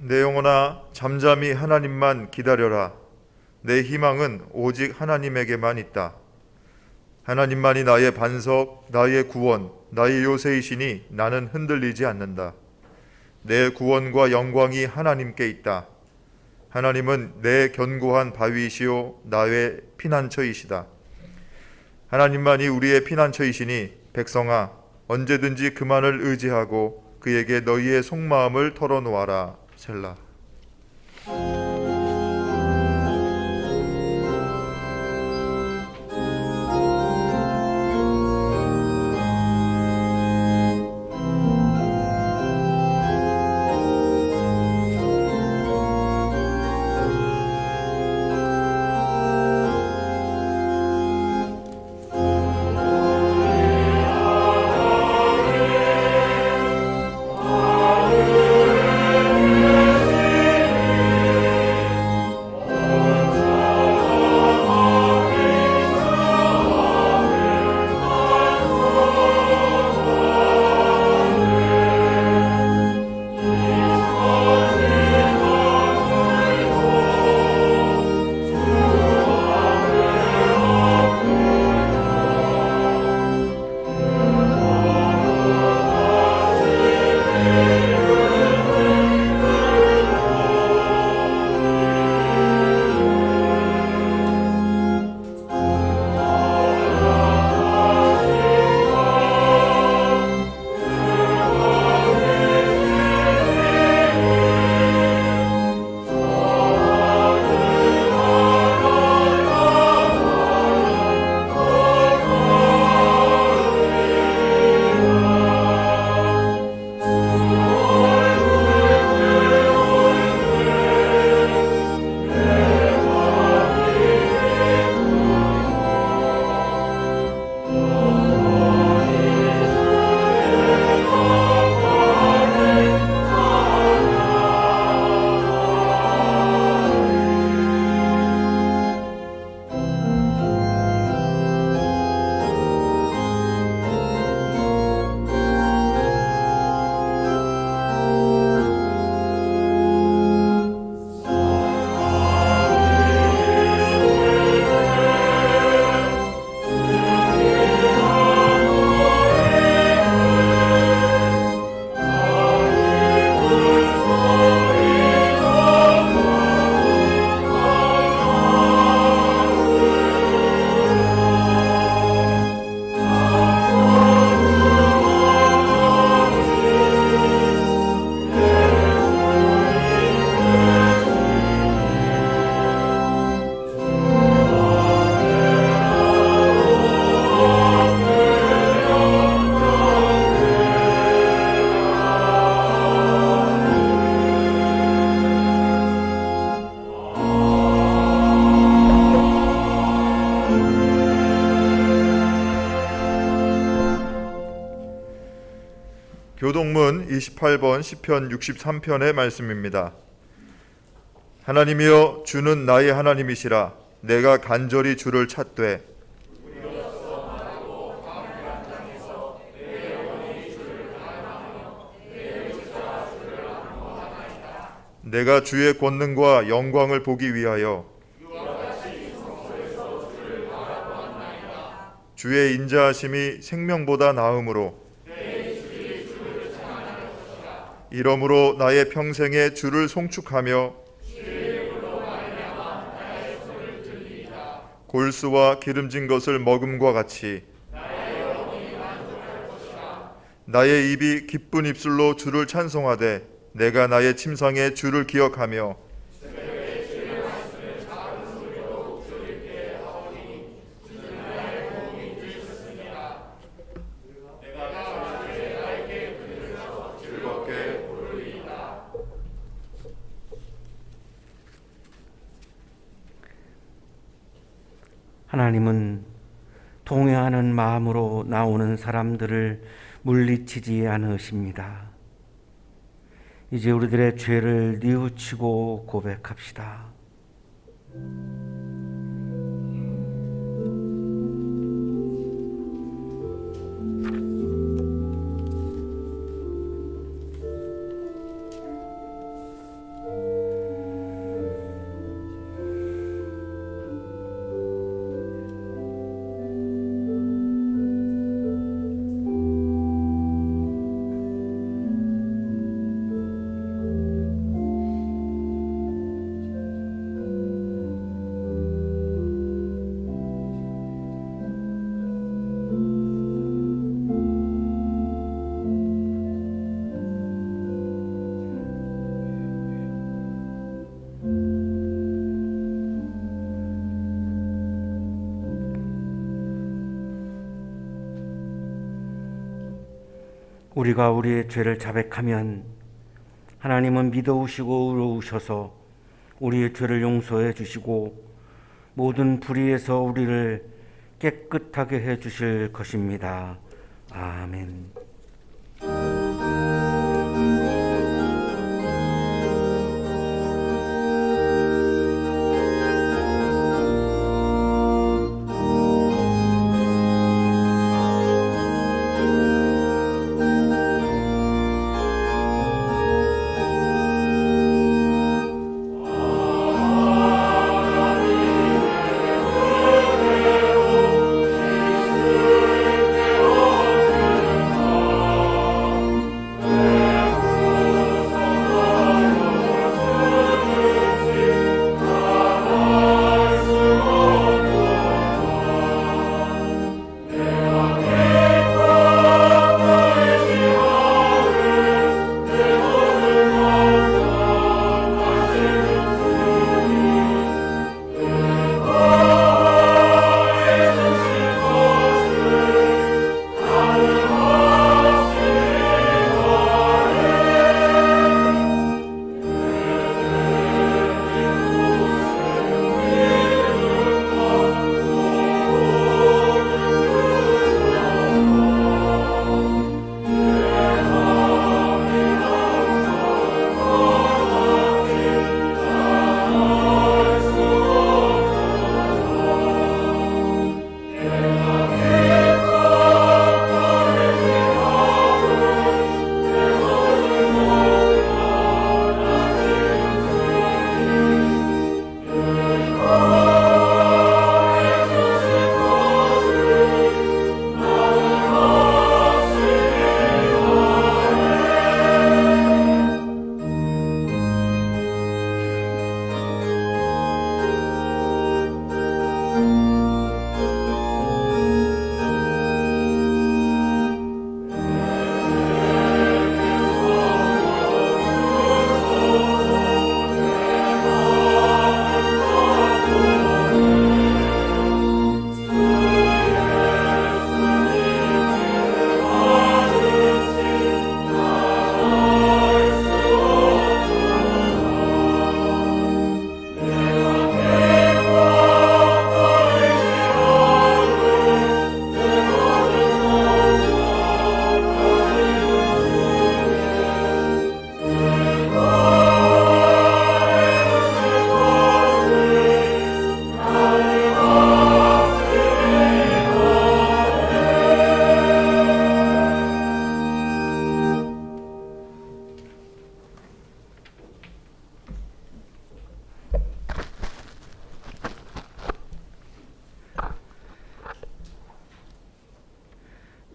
내 영혼아 잠잠히 하나님만 기다려라. 내 희망은 오직 하나님에게만 있다. 하나님만이 나의 반석, 나의 구원, 나의 요새이시니 나는 흔들리지 않는다. 내 구원과 영광이 하나님께 있다. 하나님은 내 견고한 바위이시요 나의 피난처이시다. 하나님만이 우리의 피난처이시니 백성아 언제든지 그만을 의지하고 그에게 너희의 속마음을 털어놓아라. 셀라. 말씀은 28번 시편 63편의 말씀입니다. 하나님이여, 주는 나의 하나님이시라. 내가 간절히 주를 찾되 내가 주의 권능과 영광을 보기 위하여 주의 인자하심이 생명보다 나음으로 이러므로 나의 평생에 주를 송축하며 골수와 기름진 것을 먹음과 같이 나의 입이 기쁜 입술로 주를 찬송하되 내가 나의 침상에 주를 기억하며 하나님은 동요하는 마음으로 나오는 사람들을 물리치지 않으십니다. 이제 우리들의 죄를 뉘우치고 고백합시다. 우리가 우리의 죄를 자백하면 하나님은 믿어오시고 의로우셔서 우리의 죄를 용서해 주시고 모든 불의에서 우리를 깨끗하게 해 주실 것입니다. 아멘.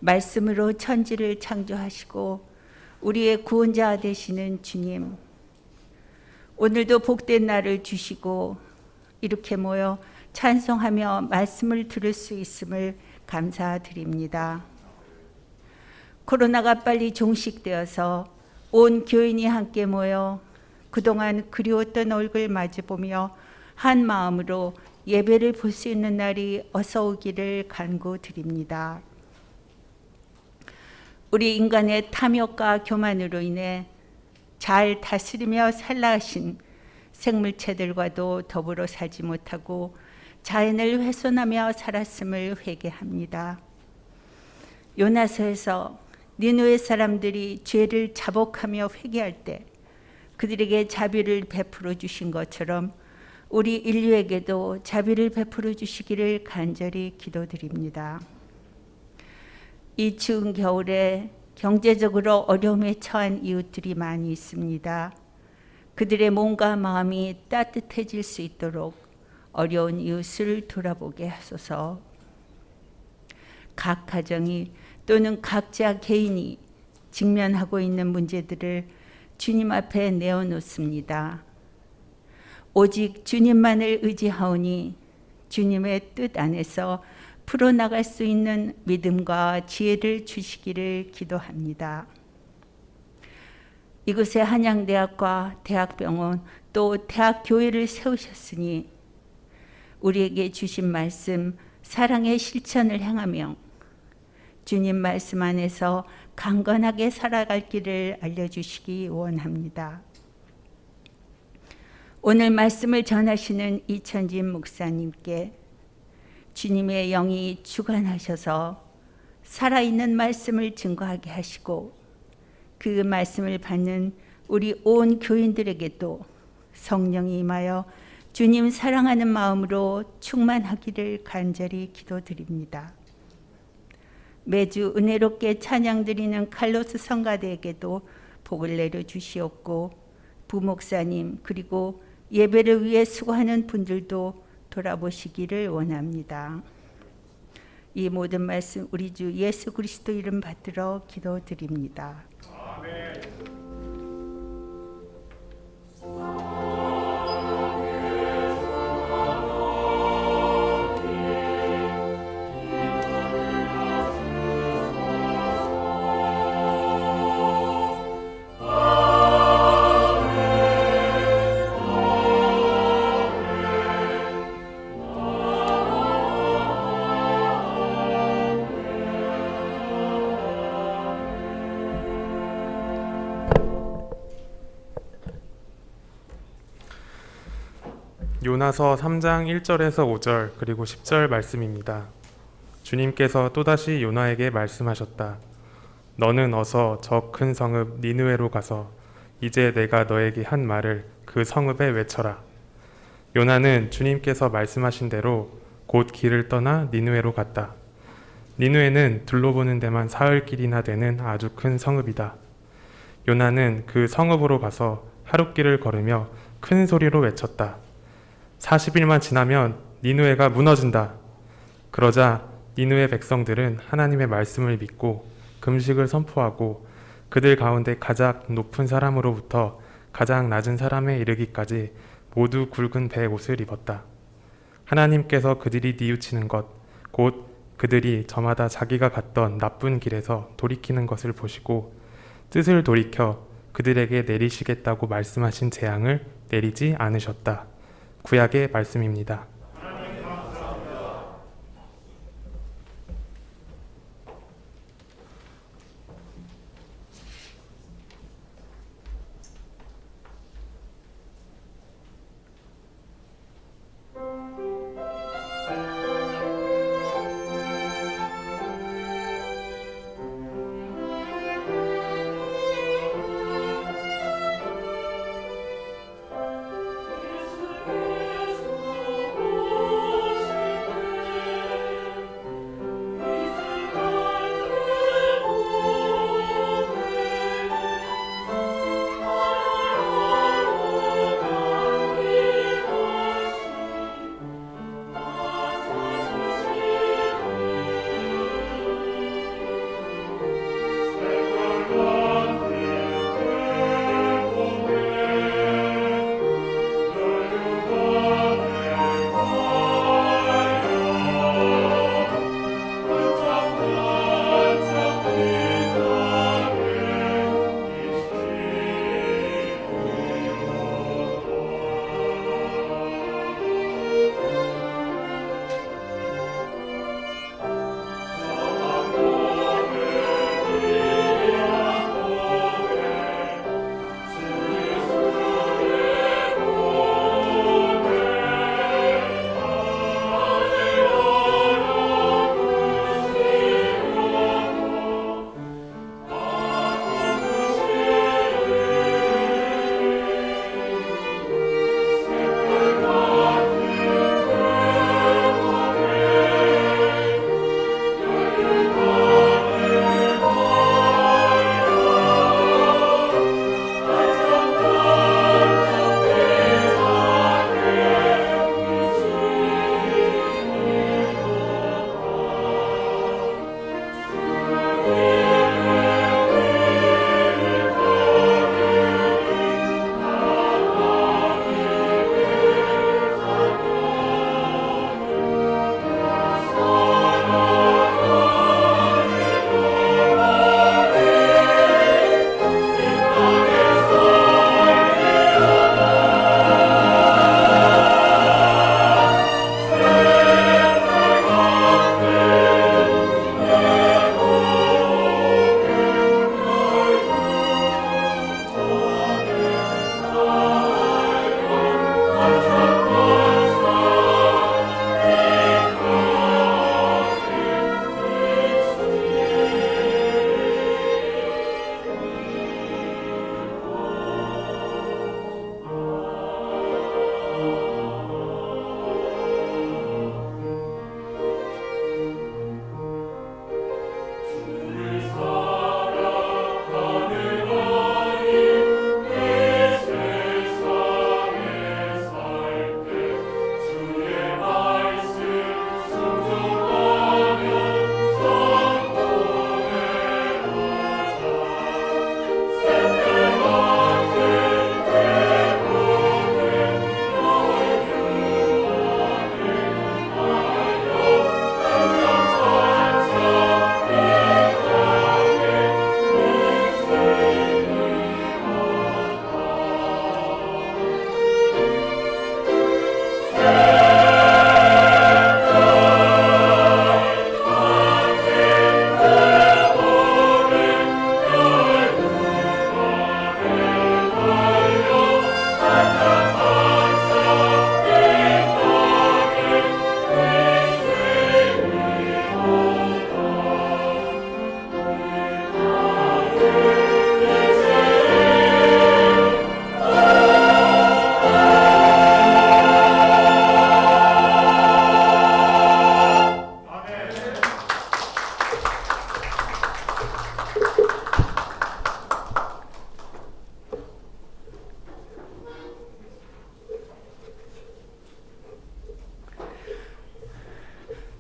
말씀으로 천지를 창조하시고 우리의 구원자 되시는 주님, 오늘도 복된 날을 주시고 이렇게 모여 찬송하며 말씀을 들을 수 있음을 감사드립니다. 코로나가 빨리 종식되어서 온 교인이 함께 모여 그동안 그리웠던 얼굴 마주보며 한 마음으로 예배를 볼 수 있는 날이 어서 오기를 간구드립니다. 우리 인간의 탐욕과 교만으로 인해 잘 다스리며 살라 하신 생물체들과도 더불어 살지 못하고 자연을 훼손하며 살았음을 회개합니다. 요나서에서 니느웨 사람들이 죄를 자복하며 회개할 때 그들에게 자비를 베풀어 주신 것처럼 우리 인류에게도 자비를 베풀어 주시기를 간절히 기도드립니다. 이 추운 겨울에 경제적으로 어려움에 처한 이웃들이 많이 있습니다. 그들의 몸과 마음이 따뜻해질 수 있도록 어려운 이웃을 돌아보게 하소서. 각 가정이 또는 각자 개인이 직면하고 있는 문제들을 주님 앞에 내어놓습니다. 오직 주님만을 의지하오니 주님의 뜻 안에서 풀어나갈 수 있는 믿음과 지혜를 주시기를 기도합니다. 이곳에 한양대학과 대학병원 또 대학교회를 세우셨으니 우리에게 주신 말씀 사랑의 실천을 행하며 주님 말씀 안에서 강건하게 살아갈 길을 알려주시기 원합니다. 오늘 말씀을 전하시는 이천진 목사님께 주님의 영이 주관하셔서 살아있는 말씀을 증거하게 하시고 그 말씀을 받는 우리 온 교인들에게도 성령이 임하여 주님 사랑하는 마음으로 충만하기를 간절히 기도드립니다. 매주 은혜롭게 찬양드리는 칼로스 성가대에게도 복을 내려 주시옵고 부목사님 그리고 예배를 위해 수고하는 분들도 돌아보시기를 원합니다. 이 모든 말씀 우리 주 예수 그리스도 이름 받들어 기도드립니다. 아멘. 요나서 3장 1절에서 5절 그리고 10절 말씀입니다. 주님께서 또다시 요나에게 말씀하셨다. 너는 어서 저 큰 성읍 니느웨로 가서 이제 내가 너에게 한 말을 그 성읍에 외쳐라. 요나는 주님께서 말씀하신 대로 곧 길을 떠나 니느웨로 갔다. 니느웨는 둘러보는 데만 사흘길이나 되는 아주 큰 성읍이다. 요나는 그 성읍으로 가서 하룻길을 걸으며 큰 소리로 외쳤다. 40일만 지나면 니느웨가 무너진다. 그러자 니느웨 백성들은 하나님의 말씀을 믿고 금식을 선포하고 그들 가운데 가장 높은 사람으로부터 가장 낮은 사람에 이르기까지 모두 굵은 배 옷을 입었다. 하나님께서 그들이 뉘우치는 것, 곧 그들이 저마다 자기가 갔던 나쁜 길에서 돌이키는 것을 보시고 뜻을 돌이켜 그들에게 내리시겠다고 말씀하신 재앙을 내리지 않으셨다. 구약의 말씀입니다.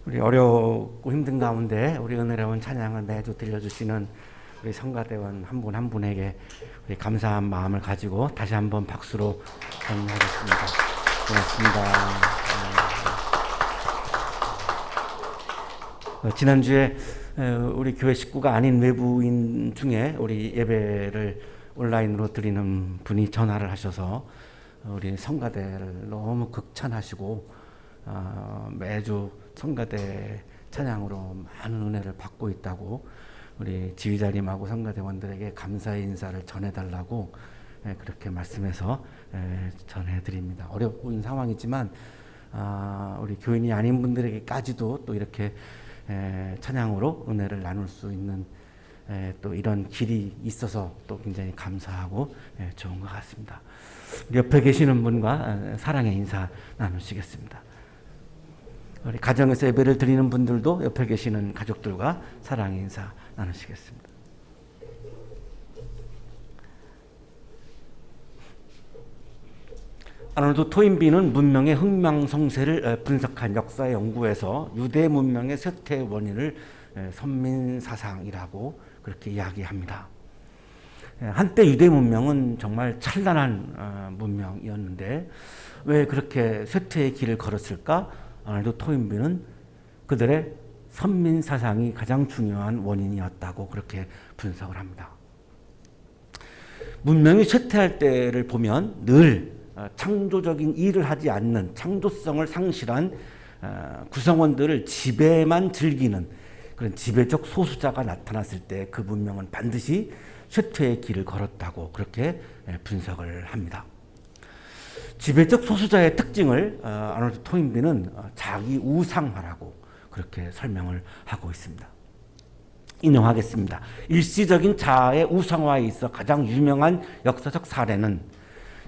우리 어렵고 힘든 가운데 우리 은혜로운 찬양을 매주 들려주시는 우리 성가대원 한 분 한 분에게 우리 감사한 마음을 가지고 다시 한번 박수로 격려하겠습니다. 고맙습니다. 지난주에 우리 교회 식구가 아닌 외부인 중에 우리 예배를 온라인으로 드리는 분이 전화를 하셔서 우리 성가대를 너무 극찬하시고 매주 성가대 찬양으로 많은 은혜를 받고 있다고 우리 지휘자님하고 성가대원들에게 감사의 인사를 전해달라고 그렇게 말씀해서 전해드립니다. 어려운 상황이지만 우리 교인이 아닌 분들에게까지도 또 이렇게 찬양으로 은혜를 나눌 수 있는 또 이런 길이 있어서 또 굉장히 감사하고 좋은 것 같습니다. 옆에 계시는 분과 사랑의 인사 나누시겠습니다. 우리 가정에서 예배를 드리는 분들도 옆에 계시는 가족들과 사랑의 인사 나누시겠습니다. 아놀드 토인비는 문명의 흥망성쇠를 분석한 역사 연구에서 유대 문명의 쇠퇴 원인을 선민사상이라고 그렇게 이야기합니다. 한때 유대 문명은 정말 찬란한 문명이었는데 왜 그렇게 쇠퇴의 길을 걸었을까? 아놀드 토인비는 그들의 선민사상이 가장 중요한 원인이었다고 그렇게 분석을 합니다. 문명이 쇠퇴할 때를 보면 늘 창조적인 일을 하지 않는 창조성을 상실한 구성원들을 지배만 즐기는 그런 지배적 소수자가 나타났을 때 그 문명은 반드시 쇠퇴의 길을 걸었다고 그렇게 분석을 합니다. 지배적 소수자의 특징을 아놀드 토인비는 자기 우상화라고 그렇게 설명을 하고 있습니다. 인용하겠습니다. 일시적인 자아의 우상화에 있어 가장 유명한 역사적 사례는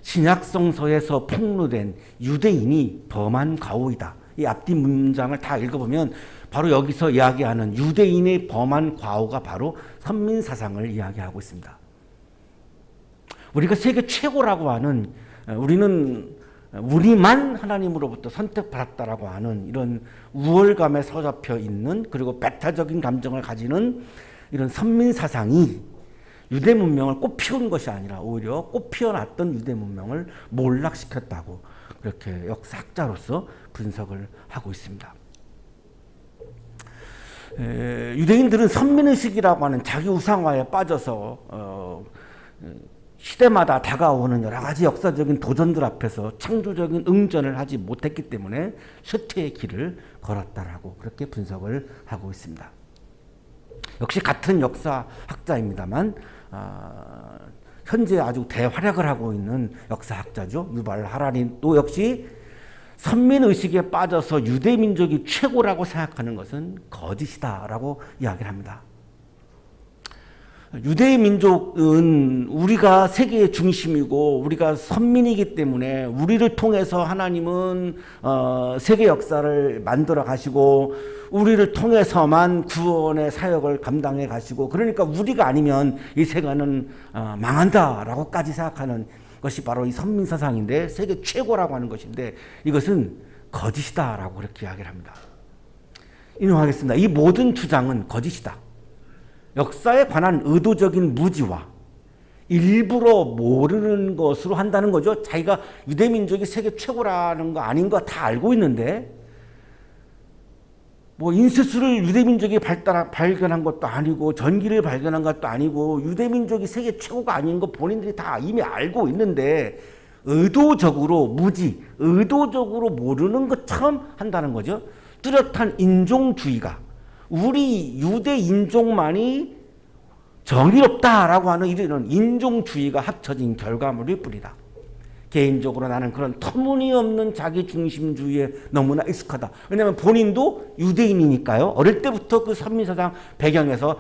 신약 성서에서 폭로된 유대인이 범한 과오이다. 이 앞뒤 문장을 다 읽어보면 바로 여기서 이야기하는 유대인의 범한 과오가 바로 선민사상을 이야기하고 있습니다. 우리가 세계 최고라고 하는 우리만 하나님으로부터 선택받았다라고 하는 이런 우월감에 사로잡혀 있는 그리고 배타적인 감정을 가지는 이런 선민사상이 유대 문명을 꽃피운 것이 아니라 오히려 꽃피어났던 유대 문명을 몰락시켰다고 그렇게 역사학자로서 분석을 하고 있습니다. 유대인들은 선민의식이라고 하는 자기 우상화에 빠져서 시대마다 다가오는 여러 가지 역사적인 도전들 앞에서 창조적인 응전을 하지 못했기 때문에 쇠퇴의 길을 걸었다라고 그렇게 분석을 하고 있습니다. 역시 같은 역사학자입니다만 현재 아주 대활약을 하고 있는 역사학자죠. 유발 하라리도 역시 선민의식에 빠져서 유대민족이 최고라고 생각하는 것은 거짓이다라고 이야기를 합니다. 유대민족은 우리가 세계의 중심이고 우리가 선민이기 때문에 우리를 통해서 하나님은 세계 역사를 만들어 가시고 우리를 통해서만 구원의 사역을 감당해 가시고 그러니까 우리가 아니면 이 세계는 망한다라고까지 생각하는 것이 바로 이 선민사상인데 세계 최고라고 하는 것인데 이것은 거짓이다라고 그렇게 이야기를 합니다. 인용하겠습니다. 이 모든 주장은 거짓이다. 역사에 관한 의도적인 무지와 일부러 모르는 것으로 한다는 거죠. 자기가 유대민족이 세계 최고라는 거 아닌 거 다 알고 있는데 뭐 인쇄술을 유대민족이 발견한 것도 아니고 전기를 발견한 것도 아니고 유대민족이 세계 최고가 아닌 거 본인들이 다 이미 알고 있는데 의도적으로 무지, 의도적으로 모르는 것처럼 한다는 거죠. 뚜렷한 인종주의가 우리 유대 인종만이 정의롭다라고 하는 이런 인종주의가 합쳐진 결과물일 뿐이다. 개인적으로 나는 그런 터무니없는 자기중심주의에 너무나 익숙하다. 왜냐하면 본인도 유대인이니까요. 어릴 때부터 그 선민사상 배경에서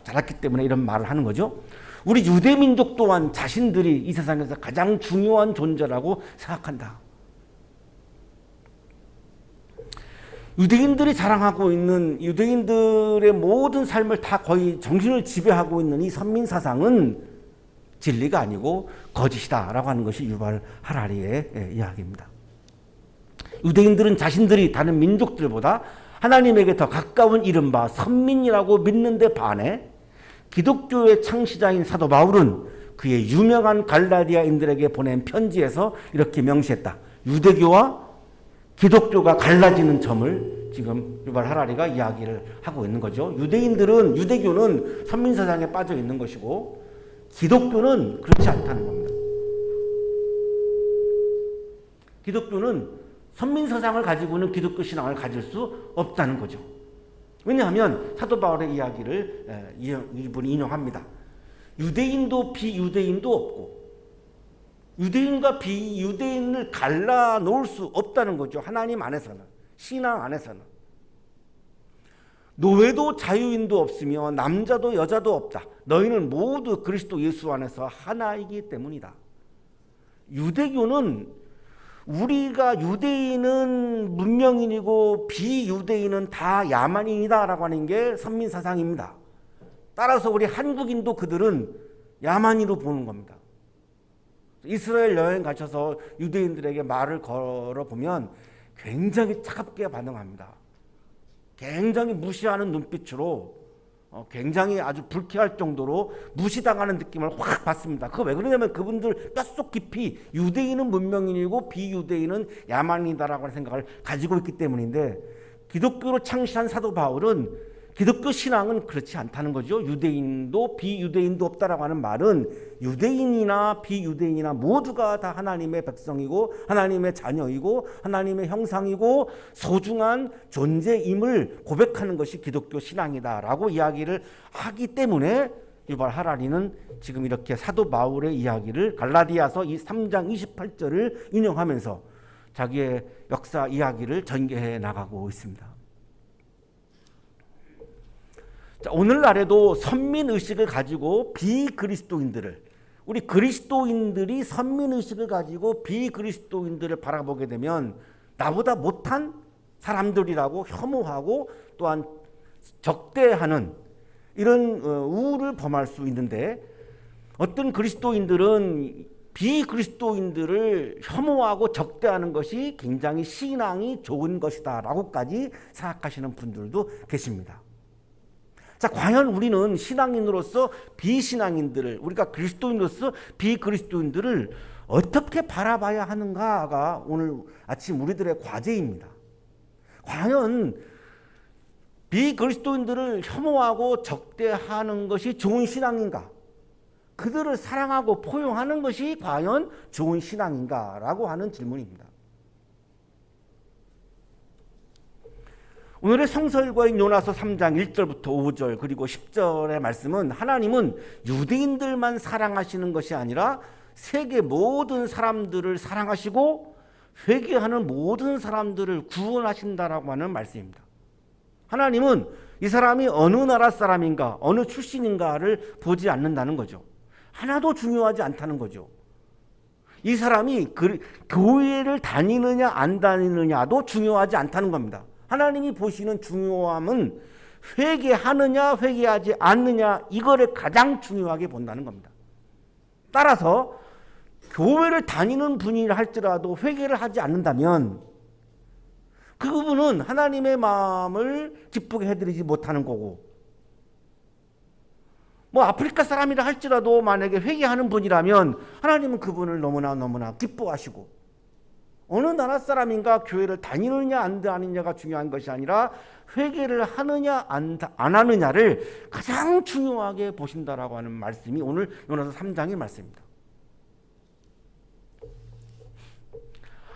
자랐기 때문에 이런 말을 하는 거죠. 우리 유대민족 또한 자신들이 이 세상에서 가장 중요한 존재라고 생각한다. 유대인들이 자랑하고 있는 유대인들의 모든 삶을 다 거의 정신을 지배하고 있는 이 선민사상은 진리가 아니고 거짓이다라고 하는 것이 유발 하라리의 이야기입니다. 유대인들은 자신들이 다른 민족들보다 하나님에게 더 가까운 이른바 선민이라고 믿는데 반해 기독교의 창시자인 사도 바울은 그의 유명한 갈라디아인들에게 보낸 편지에서 이렇게 명시했다. 유대교와 기독교가 갈라지는 점을 지금 유발 하라리가 이야기를 하고 있는 거죠. 유대교는 선민사상에 빠져 있는 것이고 기독교는 그렇지 않다는 겁니다. 기독교는 선민사상을 가지고는 기독교 신앙을 가질 수 없다는 거죠. 왜냐하면 사도 바울의 이야기를 이분이 인용합니다. 유대인도 비유대인도 없고 유대인과 비유대인을 갈라놓을 수 없다는 거죠. 하나님 안에서는, 신앙 안에서는. 노예도 자유인도 없으며 남자도 여자도 없다. 너희는 모두 그리스도 예수 안에서 하나이기 때문이다. 유대교는 우리가 유대인은 문명인이고 비유대인은 다 야만인이다라고 하는 게 선민사상입니다. 따라서 우리 한국인도 그들은 야만인으로 보는 겁니다. 이스라엘 여행 가셔서 유대인들에게 말을 걸어보면 굉장히 차갑게 반응합니다. 굉장히 무시하는 눈빛으로 굉장히 아주 불쾌할 정도로 무시당하는 느낌을 확 받습니다. 그거 왜 그러냐면 그분들 뼛속 깊이 유대인은 문명인이고 비유대인은 야만이다라고 하는 생각을 가지고 있기 때문인데 기독교로 창시한 사도 바울은 기독교 신앙은 그렇지 않다는 거죠. 유대인도 비유대인도 없다라고 하는 말은 유대인이나 비유대인이나 모두가 다 하나님의 백성이고 하나님의 자녀이고 하나님의 형상이고 소중한 존재임을 고백하는 것이 기독교 신앙이다라고 이야기를 하기 때문에 유발 하라리는 지금 이렇게 사도 바울의 이야기를 갈라디아서 3장 28절을 인용하면서 자기의 역사 이야기를 전개해 나가고 있습니다. 자, 오늘날에도 선민의식을 가지고 비그리스도인들을 우리 그리스도인들이 선민의식을 가지고 비그리스도인들을 바라보게 되면 나보다 못한 사람들이라고 혐오하고 또한 적대하는 이런 우를 범할 수 있는데 어떤 그리스도인들은 비그리스도인들을 혐오하고 적대하는 것이 굉장히 신앙이 좋은 것이다 라고까지 생각하시는 분들도 계십니다. 자, 과연 우리는 신앙인으로서 비신앙인들을 우리가 그리스도인으로서 비그리스도인들을 어떻게 바라봐야 하는가가 오늘 아침 우리들의 과제입니다. 과연 비그리스도인들을 혐오하고 적대하는 것이 좋은 신앙인가? 그들을 사랑하고 포용하는 것이 과연 좋은 신앙인가라고 하는 질문입니다. 오늘의 성서일과인 요나서 3장 1절부터 5절 그리고 10절의 말씀은 하나님은 유대인들만 사랑하시는 것이 아니라 세계 모든 사람들을 사랑하시고 회개하는 모든 사람들을 구원하신다라고 하는 말씀입니다. 하나님은 이 사람이 어느 나라 사람인가 어느 출신인가를 보지 않는다는 거죠. 하나도 중요하지 않다는 거죠. 이 사람이 교회를 다니느냐 안 다니느냐도 중요하지 않다는 겁니다. 하나님이 보시는 중요함은 회개하느냐 회개하지 않느냐 이거를 가장 중요하게 본다는 겁니다. 따라서 교회를 다니는 분이라 할지라도 회개를 하지 않는다면 그 부분은 하나님의 마음을 기쁘게 해드리지 못하는 거고 뭐 아프리카 사람이라 할지라도 만약에 회개하는 분이라면 하나님은 그분을 너무나 기뻐하시고 어느 나라 사람인가 교회를 다니느냐 안 다니느냐가 중요한 것이 아니라 회개를 하느냐 안 하느냐를 가장 중요하게 보신다라고 하는 말씀이 오늘 요나서 3장의 말씀입니다.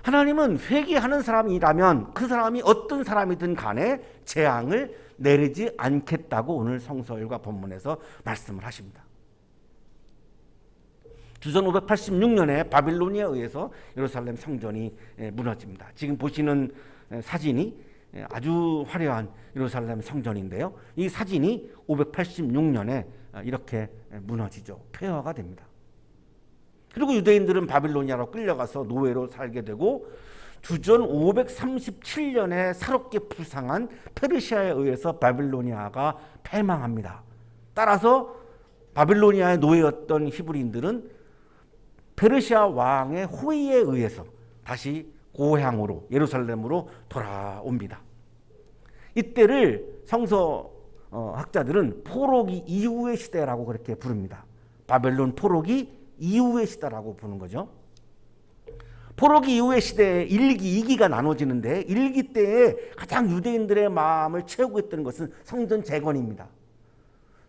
하나님은 회개하는 사람이라면 그 사람이 어떤 사람이든 간에 재앙을 내리지 않겠다고 오늘 성서일과 본문에서 말씀을 하십니다. 주전 586년에 바빌론에 의해서 예루살렘 성전이 무너집니다. 지금 보시는 사진이 아주 화려한 예루살렘 성전인데요. 이 사진이 586년에 이렇게 무너지죠. 폐허가 됩니다. 그리고 유대인들은 바빌로니아로 끌려가서 노예로 살게 되고 주전 537년에 새롭게 부상한 페르시아에 의해서 바빌로니아가 패망합니다. 따라서 바빌로니아의 노예였던 히브리인들은 페르시아 왕의 호의에 의해서 다시 고향으로 예루살렘으로 돌아옵니다. 이때를 성서 학자들은 포로기 이후의 시대라고 그렇게 부릅니다. 바벨론 포로기 이후의 시대라고 부르는 거죠. 포로기 이후의 시대에 1기, 2기가 나눠지는데 1기 때에 가장 유대인들의 마음을 채우고 있던 것은 성전 재건입니다.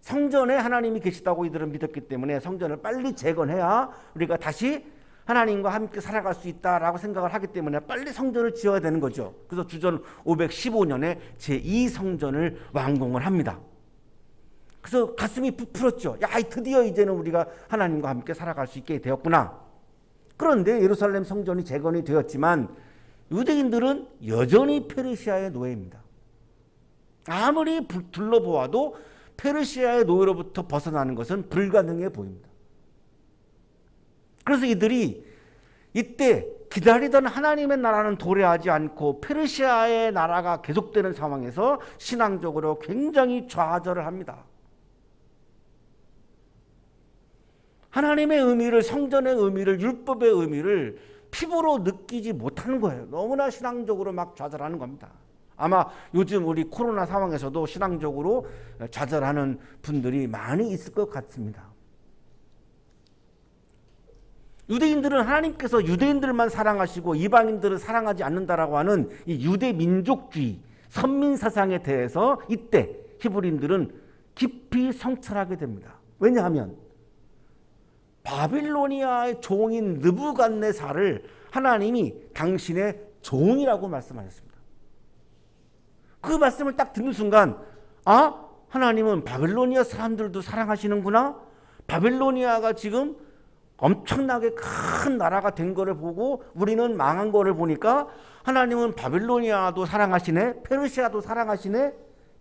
성전에 하나님이 계시다고 이들은 믿었기 때문에 성전을 빨리 재건해야 우리가 다시 하나님과 함께 살아갈 수 있다라고 생각을 하기 때문에 빨리 성전을 지어야 되는 거죠. 그래서 주전 515년에 제2성전을 완공을 합니다. 그래서 가슴이 부풀었죠. 야, 드디어 이제는 우리가 하나님과 함께 살아갈 수 있게 되었구나. 그런데 예루살렘 성전이 재건이 되었지만 유대인들은 여전히 페르시아의 노예입니다. 아무리 둘러보아도 페르시아의 노예로부터 벗어나는 것은 불가능해 보입니다. 그래서 이들이 이때 기다리던 하나님의 나라는 도래하지 않고 페르시아의 나라가 계속되는 상황에서 신앙적으로 굉장히 좌절을 합니다. 하나님의 의미를, 성전의 의미를, 율법의 의미를 피부로 느끼지 못하는 거예요. 너무나 신앙적으로 막 좌절하는 겁니다. 아마 요즘 우리 코로나 상황에서도 신앙적으로 좌절하는 분들이 많이 있을 것 같습니다. 유대인들은 하나님께서 유대인들만 사랑하시고 이방인들을 사랑하지 않는다라고 하는 이 유대 민족주의, 선민 사상에 대해서 이때 히브리인들은 깊이 성찰하게 됩니다. 왜냐하면 바빌로니아의 종인 느부갓네살을 하나님이 당신의 종이라고 말씀하셨습니다. 그 말씀을 딱 듣는 순간, 아, 하나님은 바빌로니아 사람들도 사랑하시는구나. 바빌로니아가 지금 엄청나게 큰 나라가 된 거를 보고 우리는 망한 거를 보니까 하나님은 바빌로니아도 사랑하시네, 페르시아도 사랑하시네,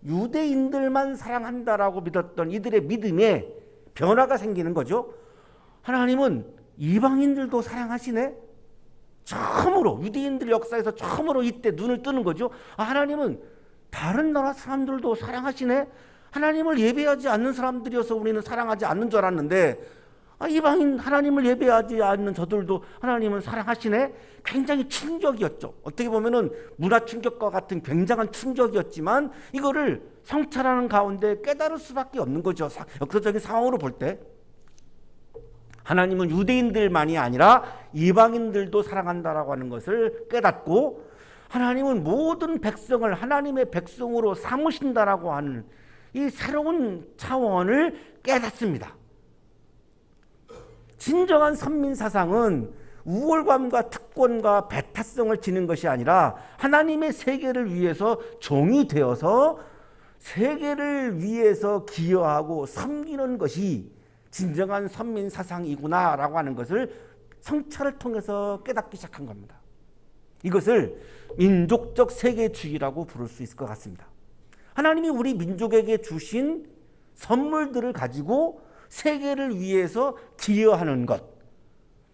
유대인들만 사랑한다라고 믿었던 이들의 믿음에 변화가 생기는 거죠. 하나님은 이방인들도 사랑하시네. 처음으로 유대인들 역사에서 처음으로 이때 눈을 뜨는 거죠. 아, 하나님은 다른 나라 사람들도 사랑하시네. 하나님을 예배하지 않는 사람들이어서 우리는 사랑하지 않는 줄 알았는데, 아, 이방인 하나님을 예배하지 않는 저들도 하나님은 사랑하시네. 굉장히 충격이었죠. 어떻게 보면은 문화 충격과 같은 굉장한 충격이었지만 이거를 성찰하는 가운데 깨달을 수밖에 없는 거죠. 역사적인 상황으로 볼 때. 하나님은 유대인들만이 아니라 이방인들도 사랑한다라고 하는 것을 깨닫고 하나님은 모든 백성을 하나님의 백성으로 삼으신다라고 하는 이 새로운 차원을 깨닫습니다. 진정한 선민사상은 우월감과 특권과 배타성을 지닌 것이 아니라 하나님의 세계를 위해서 종이 되어서 세계를 위해서 기여하고 섬기는 것이 진정한 선민사상이구나라고 하는 것을 성찰을 통해서 깨닫기 시작한 겁니다. 이것을 민족적 세계주의라고 부를 수 있을 것 같습니다. 하나님이 우리 민족에게 주신 선물들을 가지고 세계를 위해서 기여하는 것,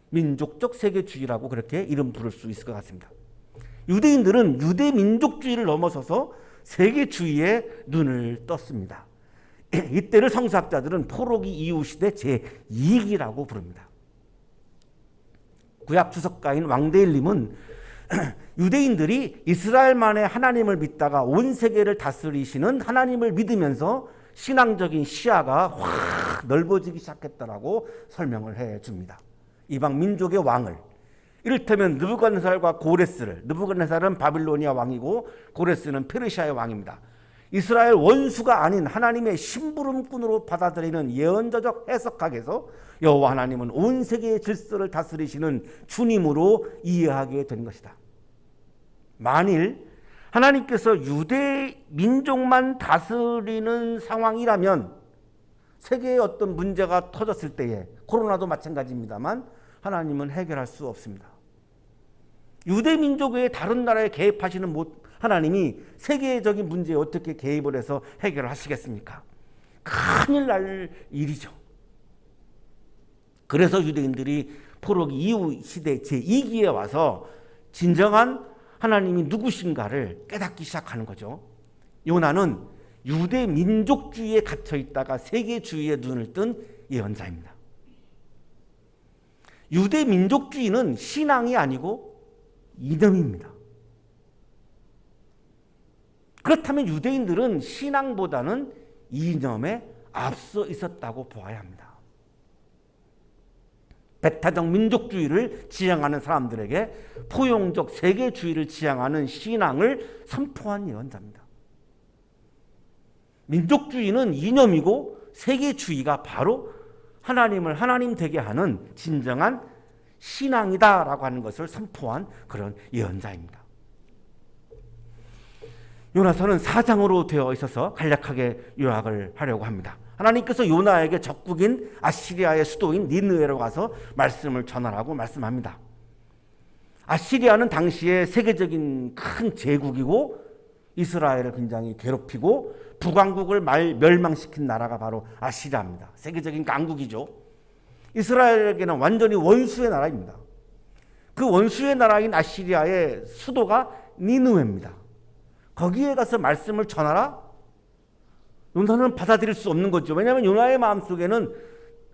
민족적 세계주의라고 그렇게 이름 부를 수 있을 것 같습니다. 유대인들은 유대 민족주의를 넘어서서 세계주의에 눈을 떴습니다. 이때를 성서학자들은 포로기 이후 시대 제2기라고 부릅니다. 구약 주석가인 왕데일님은 유대인들이 이스라엘만의 하나님을 믿다가 온 세계를 다스리시는 하나님을 믿으면서 신앙적인 시야가 확 넓어지기 시작했다라고 설명을 해줍니다. 이방 민족의 왕을, 이를테면 느부갓네살과 고레스를, 느부갓네살은 바빌로니아 왕이고 고레스는 페르시아의 왕입니다. 이스라엘 원수가 아닌 하나님의 심부름꾼으로 받아들이는 예언자적 해석학에서 여호와 하나님은 온 세계의 질서를 다스리시는 주님으로 이해하게 된 것이다. 만일 하나님께서 유대 민족만 다스리는 상황이라면 세계에 어떤 문제가 터졌을 때에, 코로나도 마찬가지입니다만 하나님은 해결할 수 없습니다. 유대 민족 외에 다른 나라에 개입하시는 하나님이 세계적인 문제에 어떻게 개입을 해서 해결을 하시겠습니까? 큰일 날 일이죠. 그래서 유대인들이 포로기 이후 시대 제2기에 와서 진정한 하나님이 누구신가를 깨닫기 시작하는 거죠. 요나는 유대 민족주의에 갇혀 있다가 세계주의에 눈을 뜬 예언자입니다. 유대 민족주의는 신앙이 아니고 이념입니다. 그렇다면 유대인들은 신앙보다는 이념에 앞서 있었다고 보아야 합니다. 배타적 민족주의를 지향하는 사람들에게 포용적 세계주의를 지향하는 신앙을 선포한 예언자입니다. 민족주의는 이념이고 세계주의가 바로 하나님을 하나님 되게 하는 진정한 신앙이다라고 하는 것을 선포한 그런 예언자입니다. 요나서는 4장으로 되어 있어서 간략하게 요약을 하려고 합니다. 하나님께서 요나에게 적국인 아시리아의 수도인 니느웨로 가서 말씀을 전하라고 말씀합니다. 아시리아는 당시에 세계적인 큰 제국이고 이스라엘을 굉장히 괴롭히고 북왕국을 멸망시킨 나라가 바로 아시리아입니다. 세계적인 강국이죠. 이스라엘에게는 완전히 원수의 나라입니다. 그 원수의 나라인 아시리아의 수도가 니느웨입니다. 거기에 가서 말씀을 전하라? 요나는 받아들일 수 없는 거죠. 왜냐하면 요나의 마음속에는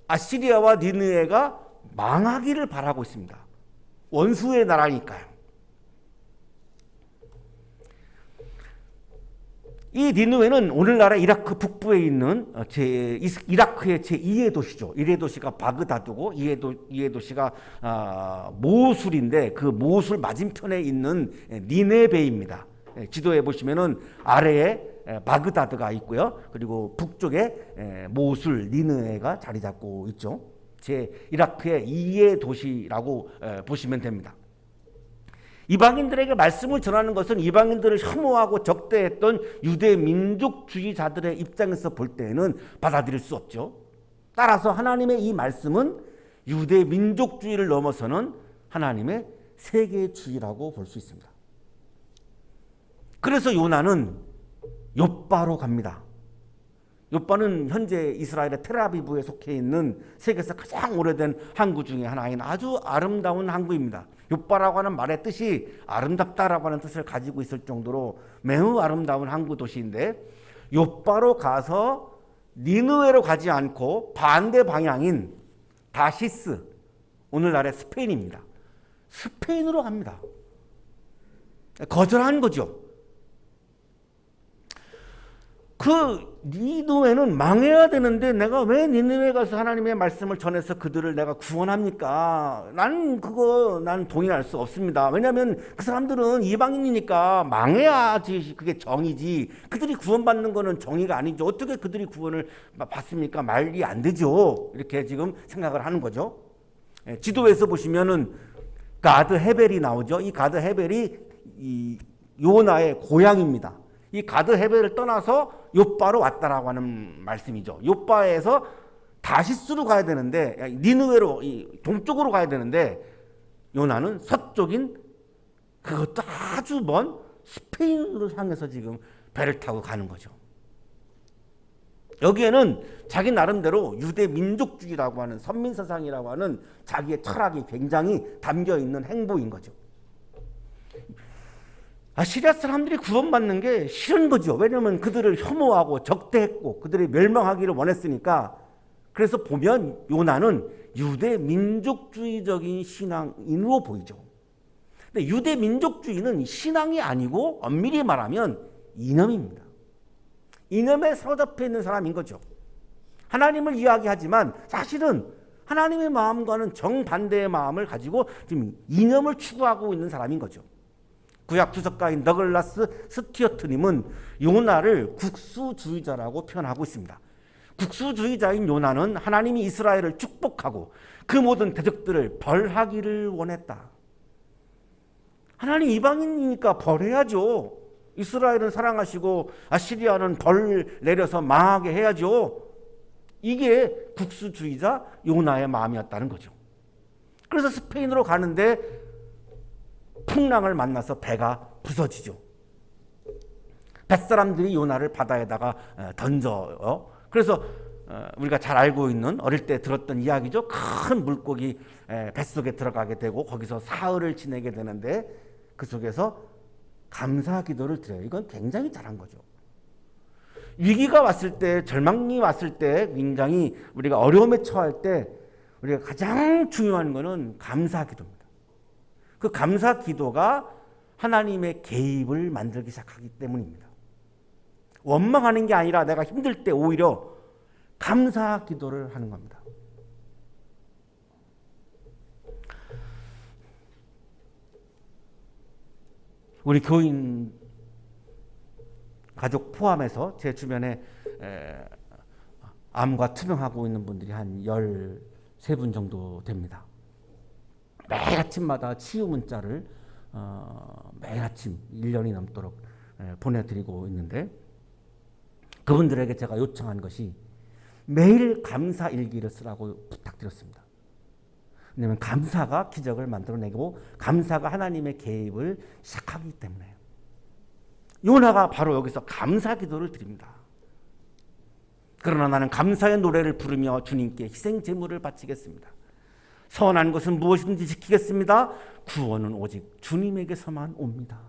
아시리아와 니느웨가 망하기를 바라고 있습니다. 원수의 나라니까요. 이 니느웨는 오늘날의 이라크 북부에 있는 이라크의 제2의 도시죠. 1의 도시가 바그다드고 2의 도시가 모술인데 그 모술 맞은편에 있는 니네베입니다. 지도에 보시면은 아래에 바그다드가 있고요. 그리고 북쪽에 모술, 니느웨가 자리 잡고 있죠. 이라크의 2의 도시라고 보시면 됩니다. 이방인들에게 말씀을 전하는 것은 이방인들을 혐오하고 적대했던 유대 민족주의자들의 입장에서 볼 때에는 받아들일 수 없죠. 따라서 하나님의 이 말씀은 유대 민족주의를 넘어서는 하나님의 세계주의라고 볼 수 있습니다. 그래서 요나는 욥바로 갑니다. 욥바는 현재 이스라엘의 텔아비브에 속해 있는 세계에서 가장 오래된 항구 중에 하나인 아주 아름다운 항구입니다. 욥바라고 하는 말의 뜻이 아름답다라고 하는 뜻을 가지고 있을 정도로 매우 아름다운 항구 도시인데 욥바로 가서 니느웨로 가지 않고 반대 방향인 다시스, 오늘날의 스페인입니다. 스페인으로 갑니다. 거절한 거죠. 그 니느웨는 망해야 되는데 내가 왜 니느웨 가서 하나님의 말씀을 전해서 그들을 내가 구원합니까? 난 동의할 수 없습니다. 왜냐하면 그 사람들은 이방인이니까 망해야지 그게 정의지. 그들이 구원받는 거는 정의가 아니죠. 어떻게 그들이 구원을 받습니까? 말이 안 되죠. 이렇게 지금 생각을 하는 거죠. 지도에서 보시면은 가드 헤벨이 나오죠. 이 가드 헤벨이 이 요나의 고향입니다. 이 가드 헤벨을 떠나서 욥바로 왔다라고 하는 말씀이죠. 욥바에서 다시스로 가야 되는데 니느웨로 동쪽으로 가야 되는데 요나는 서쪽인 그것도 아주 먼 스페인으로 향해서 지금 배를 타고 가는 거죠. 여기에는 자기 나름대로 유대 민족주의라고 하는 선민사상이라고 하는 자기의 철학이 굉장히 담겨 있는 행보인 거죠. 아시리아 사람들이 구원받는 게 싫은 거죠. 왜냐하면 그들을 혐오하고 적대했고 그들이 멸망하기를 원했으니까. 그래서 보면 요나는 유대 민족주의적인 신앙인으로 보이죠. 근데 유대 민족주의는 신앙이 아니고 엄밀히 말하면 이념입니다. 이념에 사로잡혀 있는 사람인 거죠. 하나님을 이야기하지만 사실은 하나님의 마음과는 정반대의 마음을 가지고 지금 이념을 추구하고 있는 사람인 거죠. 구약 주석가인 더글라스 스튜어트님은 요나를 국수주의자라고 표현하고 있습니다. 국수주의자인 요나는 하나님이 이스라엘을 축복하고 그 모든 대적들을 벌하기를 원했다. 하나님 이방인이니까 벌해야죠. 이스라엘은 사랑하시고 아시리아는 벌 내려서 망하게 해야죠. 이게 국수주의자 요나의 마음이었다는 거죠. 그래서 스페인으로 가는데 풍랑을 만나서 배가 부서지죠. 뱃사람들이 요나를 바다에다가 던져요. 그래서 우리가 잘 알고 있는 어릴 때 들었던 이야기죠. 큰 물고기 뱃속에 들어가게 되고 거기서 사흘을 지내게 되는데 그 속에서 감사 기도를 드려요. 이건 굉장히 잘한 거죠. 위기가 왔을 때, 절망이 왔을 때, 굉장히 우리가 어려움에 처할 때 우리가 가장 중요한 거는 감사 기도입니다. 그 감사 기도가 하나님의 개입을 만들기 시작하기 때문입니다. 원망하는 게 아니라 내가 힘들 때 오히려 감사 기도를 하는 겁니다. 우리 교인 가족 포함해서 제 주변에 암과 투병하고 있는 분들이 한 13분 정도 됩니다. 매일 아침마다 치유 문자를 매일 아침 1년이 넘도록 보내드리고 있는데, 그분들에게 제가 요청한 것이 매일 감사 일기를 쓰라고 부탁드렸습니다. 왜냐하면 감사가 기적을 만들어내고 감사가 하나님의 개입을 시작하기 때문에요. 요나가 바로 여기서 감사 기도를 드립니다. 그러나 나는 감사의 노래를 부르며 주님께 희생 제물을 바치겠습니다. 선한 것은 무엇이든지 지키겠습니다. 구원은 오직 주님에게서만 옵니다.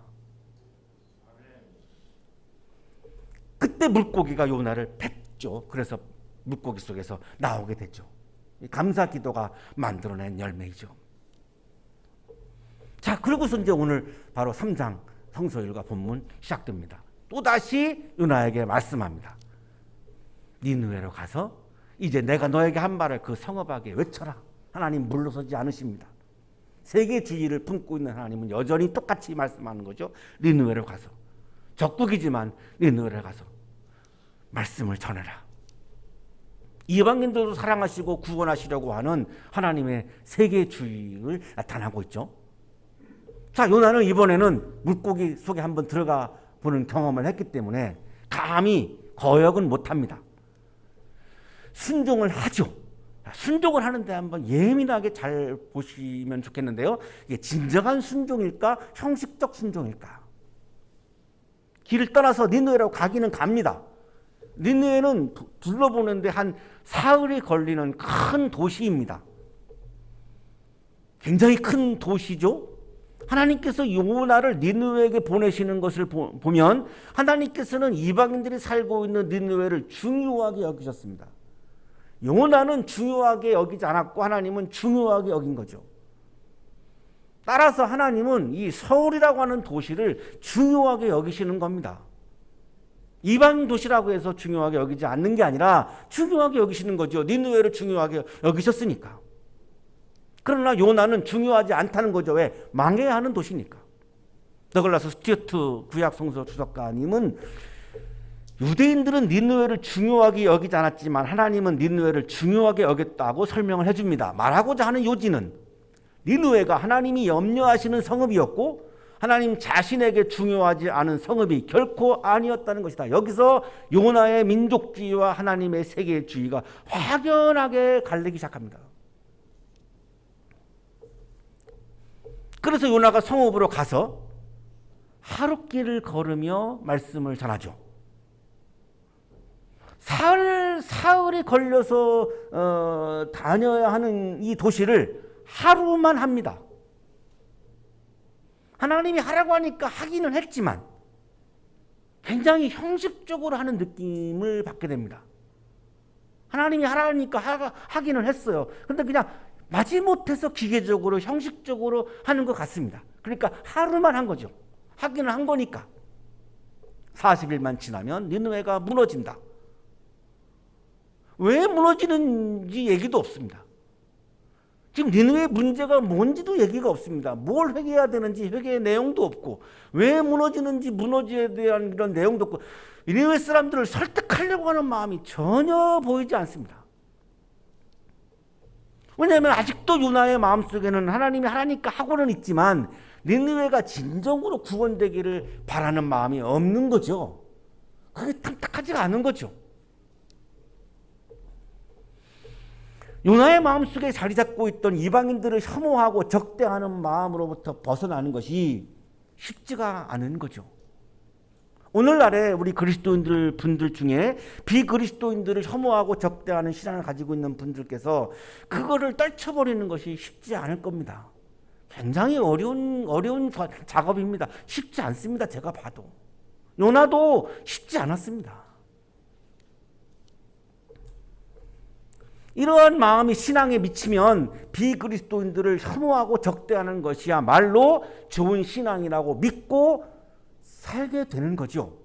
그때 물고기가 요나를 뱉죠. 그래서 물고기 속에서 나오게 됐죠. 감사 기도가 만들어낸 열매이죠. 자, 그러고서 이제 오늘 바로 3장 성서일과 본문 시작됩니다. 또다시 요나에게 말씀합니다. 니느웨로 가서 이제 내가 너에게 한 말을 그 성읍에게 외쳐라. 하나님 물러서지 않으십니다. 세계주의를 품고 있는 하나님은 여전히 똑같이 말씀하는 거죠. 니느웨로 가서, 적국이지만 니느웨로 가서 말씀을 전해라. 이방인들도 사랑하시고 구원하시려고 하는 하나님의 세계주의를 나타나고 있죠. 자, 요나는 이번에는 물고기 속에 한번 들어가 보는 경험을 했기 때문에 감히 거역은 못합니다. 순종을 하죠. 순종을 하는데 한번 예민하게 잘 보시면 좋겠는데요. 이게 진정한 순종일까? 형식적 순종일까? 길을 떠나서 니느웨로 가기는 갑니다. 니느웨는 둘러보는데 한 사흘이 걸리는 큰 도시입니다. 굉장히 큰 도시죠. 하나님께서 요나를 니느웨에게 보내시는 것을 보면 하나님께서는 이방인들이 살고 있는 니느웨를 중요하게 여기셨습니다. 요나는 중요하게 여기지 않았고 하나님은 중요하게 여긴 거죠. 따라서 하나님은 이 서울이라고 하는 도시를 중요하게 여기시는 겁니다. 이방 도시라고 해서 중요하게 여기지 않는 게 아니라 중요하게 여기시는 거죠. 니느웨를 중요하게 여기셨으니까. 그러나 요나는 중요하지 않다는 거죠. 왜? 망해야 하는 도시니까. 더글라스 스튜어트 구약 성서 주석가님은 유대인들은 니느웨를 중요하게 여기지 않았지만 하나님은 니느웨를 중요하게 여겼다고 설명을 해줍니다. 말하고자 하는 요지는 니느웨가 하나님이 염려하시는 성읍이었고 하나님 자신에게 중요하지 않은 성읍이 결코 아니었다는 것이다. 여기서 요나의 민족주의와 하나님의 세계주의가 확연하게 갈리기 시작합니다. 그래서 요나가 성읍으로 가서 하룻길을 걸으며 말씀을 전하죠. 사흘이 걸려서 다녀야 하는 이 도시를 하루만 합니다. 하나님이 하라고 하니까 하기는 했지만 굉장히 형식적으로 하는 느낌을 받게 됩니다. 하나님이 하라니까 하기는 했어요. 그런데 그냥 마지못해서 기계적으로 형식적으로 하는 것 같습니다. 그러니까 하루만 한 거죠. 하기는 한 거니까. 40일만 지나면 니느웨가 무너진다. 왜 무너지는지 얘기도 없습니다. 지금 니느웨의 문제가 뭔지도 얘기가 없습니다. 뭘 회개해야 되는지 회개의 내용도 없고 왜 무너지는지 무너지에 대한 이런 내용도 없고 니느웨 사람들을 설득하려고 하는 마음이 전혀 보이지 않습니다. 왜냐하면 아직도 요나의 마음속에는 하나님이 하라니까 하고는 있지만 니느웨가 진정으로 구원되기를 바라는 마음이 없는 거죠. 그게 탐탁하지가 않은 거죠. 요나의 마음속에 자리 잡고 있던 이방인들을 혐오하고 적대하는 마음으로부터 벗어나는 것이 쉽지가 않은 거죠. 오늘날에 우리 그리스도인들 분들 중에 비그리스도인들을 혐오하고 적대하는 신앙을 가지고 있는 분들께서 그거를 떨쳐버리는 것이 쉽지 않을 겁니다. 굉장히 어려운 작업입니다. 쉽지 않습니다. 제가 봐도. 요나도 쉽지 않았습니다. 이러한 마음이 신앙에 미치면 비그리스도인들을 혐오하고 적대하는 것이야말로 좋은 신앙이라고 믿고 살게 되는 거죠.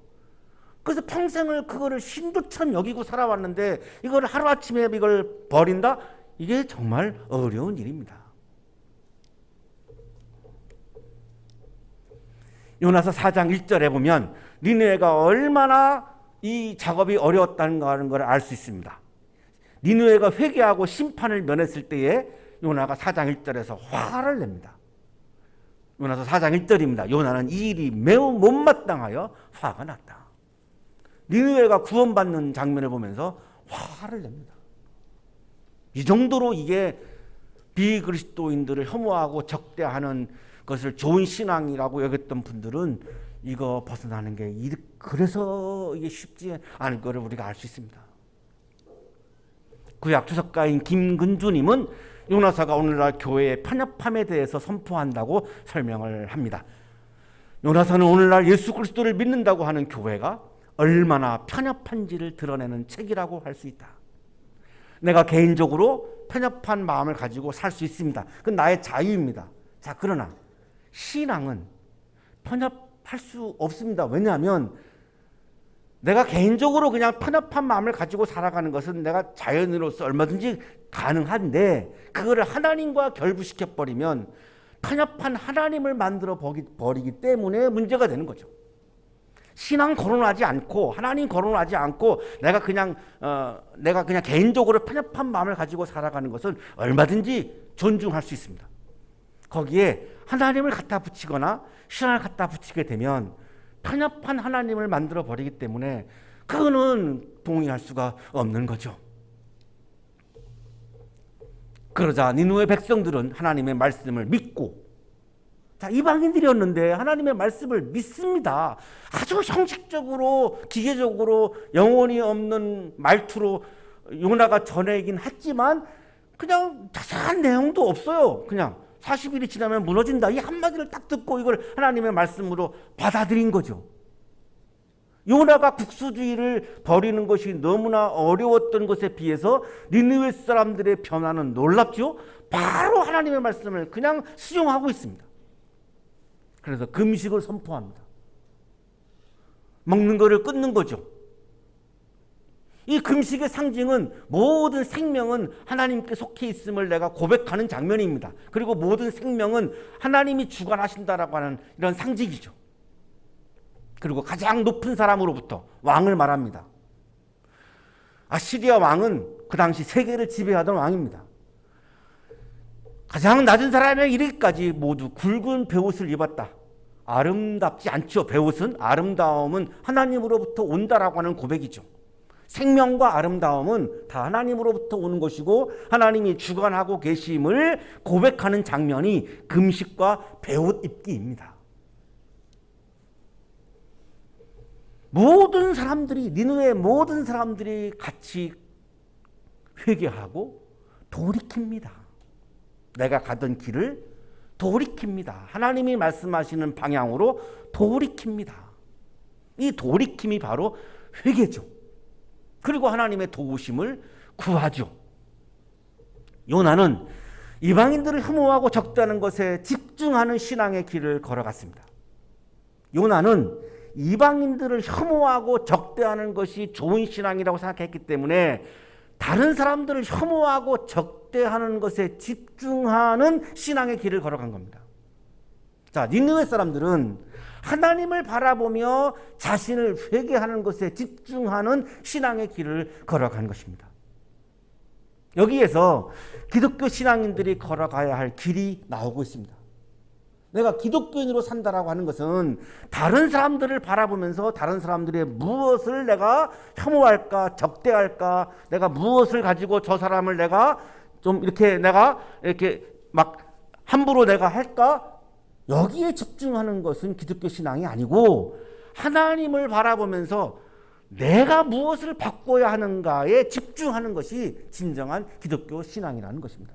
그래서 평생을 그거를 신도처럼 여기고 살아왔는데 이걸 하루아침에 이걸 버린다? 이게 정말 어려운 일입니다. 요나서 4장 1절에 보면 니느웨가 얼마나 이 작업이 어려웠다는 걸 알 수 있습니다. 니느웨가 회개하고 심판을 면했을 때에 요나가 4장 1절에서 화를 냅니다. 요나서 4장 1절입니다. 요나는 이 일이 매우 못마땅하여 화가 났다. 니느웨가 구원받는 장면을 보면서 화를 냅니다. 이 정도로 이게 비그리스도인들을 혐오하고 적대하는 것을 좋은 신앙이라고 여겼던 분들은 이거 벗어나는 게 그래서 이게 쉽지 않을 것을 우리가 알 수 있습니다. 구약 주석가인 김근주님은 요나서가 오늘날 교회의 편협함에 대해서 선포한다고 설명을 합니다. 요나서는 오늘날 예수 그리스도를 믿는다고 하는 교회가 얼마나 편협한지를 드러내는 책이라고 할 수 있다. 내가 개인적으로 편협한 마음을 가지고 살 수 있습니다. 그건 나의 자유입니다. 자, 그러나 신앙은 편협할 수 없습니다. 왜냐하면 내가 개인적으로 그냥 편협한 마음을 가지고 살아가는 것은 내가 자연으로서 얼마든지 가능한데 그거를 하나님과 결부시켜버리면 편협한 하나님을 만들어 버리기 때문에 문제가 되는 거죠. 신앙 거론하지 않고 하나님 거론하지 않고 내가 그냥 개인적으로 편협한 마음을 가지고 살아가는 것은 얼마든지 존중할 수 있습니다. 거기에 하나님을 갖다 붙이거나 신앙을 갖다 붙이게 되면 편협한 하나님을 만들어 버리기 때문에 그거는 동의할 수가 없는 거죠. 그러자 니느웨 백성들은 하나님의 말씀을 믿고, 자, 이방인들이었는데 하나님의 말씀을 믿습니다. 아주 형식적으로 기계적으로 영혼이 없는 말투로 요나가 전해긴 했지만 그냥 자세한 내용도 없어요. 그냥 40일이 지나면 무너진다. 이 한마디를 딱 듣고 이걸 하나님의 말씀으로 받아들인 거죠. 요나가 국수주의를 버리는 것이 너무나 어려웠던 것에 비해서 니느웨 사람들의 변화는 놀랍죠. 바로 하나님의 말씀을 그냥 수용하고 있습니다. 그래서 금식을 선포합니다. 먹는 거를 끊는 거죠. 이 금식의 상징은 모든 생명은 하나님께 속해 있음을 내가 고백하는 장면입니다. 그리고 모든 생명은 하나님이 주관하신다라고 하는 이런 상징이죠. 그리고 가장 높은 사람으로부터 왕을 말합니다. 아시리아 왕은 그 당시 세계를 지배하던 왕입니다. 가장 낮은 사람에 이르기까지 모두 굵은 베옷을 입었다. 아름답지 않죠. 베옷은 아름다움은 하나님으로부터 온다라고 하는 고백이죠. 생명과 아름다움은 다 하나님으로부터 오는 것이고 하나님이 주관하고 계심을 고백하는 장면이 금식과 베옷 입기입니다. 모든 사람들이, 니느웨의 모든 사람들이 같이 회개하고 돌이킵니다. 내가 가던 길을 돌이킵니다. 하나님이 말씀하시는 방향으로 돌이킵니다. 이 돌이킴이 바로 회개죠. 그리고 하나님의 도우심을 구하죠. 요나는 이방인들을 혐오하고 적대하는 것에 집중하는 신앙의 길을 걸어갔습니다. 요나는 이방인들을 혐오하고 적대하는 것이 좋은 신앙이라고 생각했기 때문에 다른 사람들을 혐오하고 적대하는 것에 집중하는 신앙의 길을 걸어간 겁니다. 자, 니느웨 사람들은 하나님을 바라보며 자신을 회개하는 것에 집중하는 신앙의 길을 걸어간 것입니다. 여기에서 기독교 신앙인들이 걸어가야 할 길이 나오고 있습니다. 내가 기독교인으로 산다라고 하는 것은 다른 사람들을 바라보면서 다른 사람들의 무엇을 내가 혐오할까, 적대할까, 내가 무엇을 가지고 저 사람을 내가 좀 이렇게 막 함부로 내가 할까? 여기에 집중하는 것은 기독교 신앙이 아니고 하나님을 바라보면서 내가 무엇을 바꿔야 하는가에 집중하는 것이 진정한 기독교 신앙이라는 것입니다.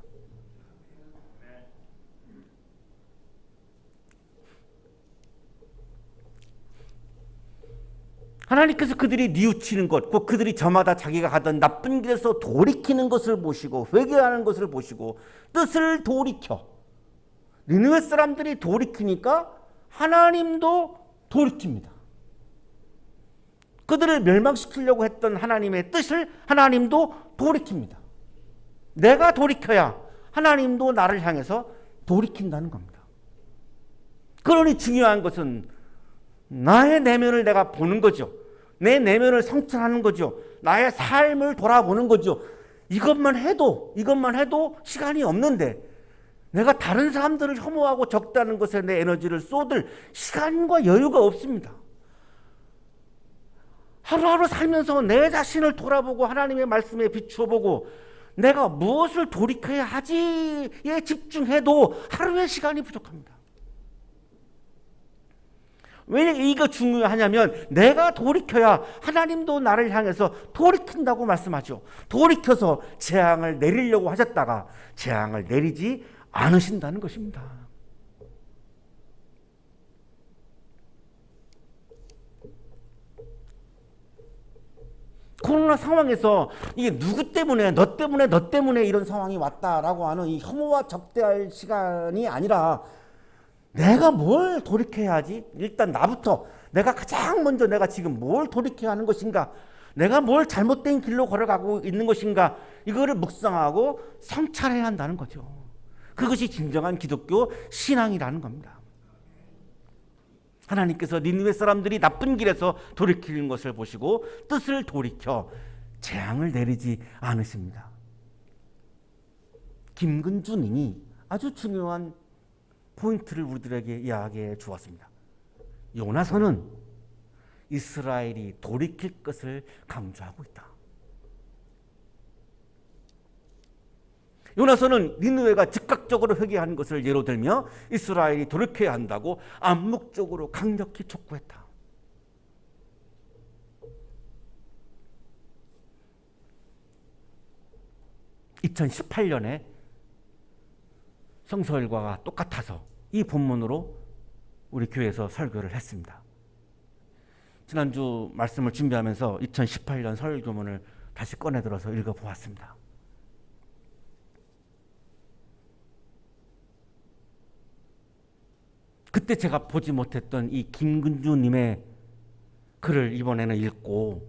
하나님께서 그들이 뉘우치는 것, 곧 그들이 저마다 자기가 가던 나쁜 길에서 돌이키는 것을 보시고 회개하는 것을 보시고 뜻을 돌이켜 니느웨 사람들이 돌이키니까 하나님도 돌이킵니다. 그들을 멸망시키려고 했던 하나님의 뜻을 하나님도 돌이킵니다. 내가 돌이켜야 하나님도 나를 향해서 돌이킨다는 겁니다. 그러니 중요한 것은 나의 내면을 내가 보는 거죠. 내 내면을 성찰하는 거죠. 나의 삶을 돌아보는 거죠. 이것만 해도 시간이 없는데 내가 다른 사람들을 혐오하고 적다는 것에 내 에너지를 쏟을 시간과 여유가 없습니다. 하루하루 살면서 내 자신을 돌아보고 하나님의 말씀에 비추어보고 내가 무엇을 돌이켜야 하지에 집중해도 하루의 시간이 부족합니다. 왜 이거 중요하냐면 내가 돌이켜야 하나님도 나를 향해서 돌이킨다고 말씀하죠. 돌이켜서 재앙을 내리려고 하셨다가 재앙을 내리지 않으신다는 것입니다. 코로나 상황에서 이게 누구 때문에 너 때문에 이런 상황이 왔다라고 하는 이 혐오와 적대할 시간이 아니라 내가 뭘 돌이켜야 하지? 일단 나부터 내가 가장 먼저 내가 지금 뭘 돌이켜야 하는 것인가? 내가 뭘 잘못된 길로 걸어가고 있는 것인가? 이거를 묵상하고 성찰해야 한다는 거죠. 그것이 진정한 기독교 신앙이라는 겁니다. 하나님께서 니느웨 사람들이 나쁜 길에서 돌이키는 것을 보시고 뜻을 돌이켜 재앙을 내리지 않으십니다. 김근주 님이 아주 중요한 포인트를 우리들에게 이야기해 주었습니다. 요나서는 이스라엘이 돌이킬 것을 강조하고 있다. 요나서는 니느웨가 즉각적으로 회개하는 것을 예로 들며 이스라엘이 돌이켜야 한다고 암묵적으로 강력히 촉구했다. (2018년에) 성서일과가 똑같아서 이 본문으로 우리 교회에서 설교를 했습니다. 지난주 말씀을 준비하면서 2018년 설교문을 다시 꺼내들어서 읽어보았습니다. 그때 제가 보지 못했던 이 김근주님의 글을 이번에는 읽고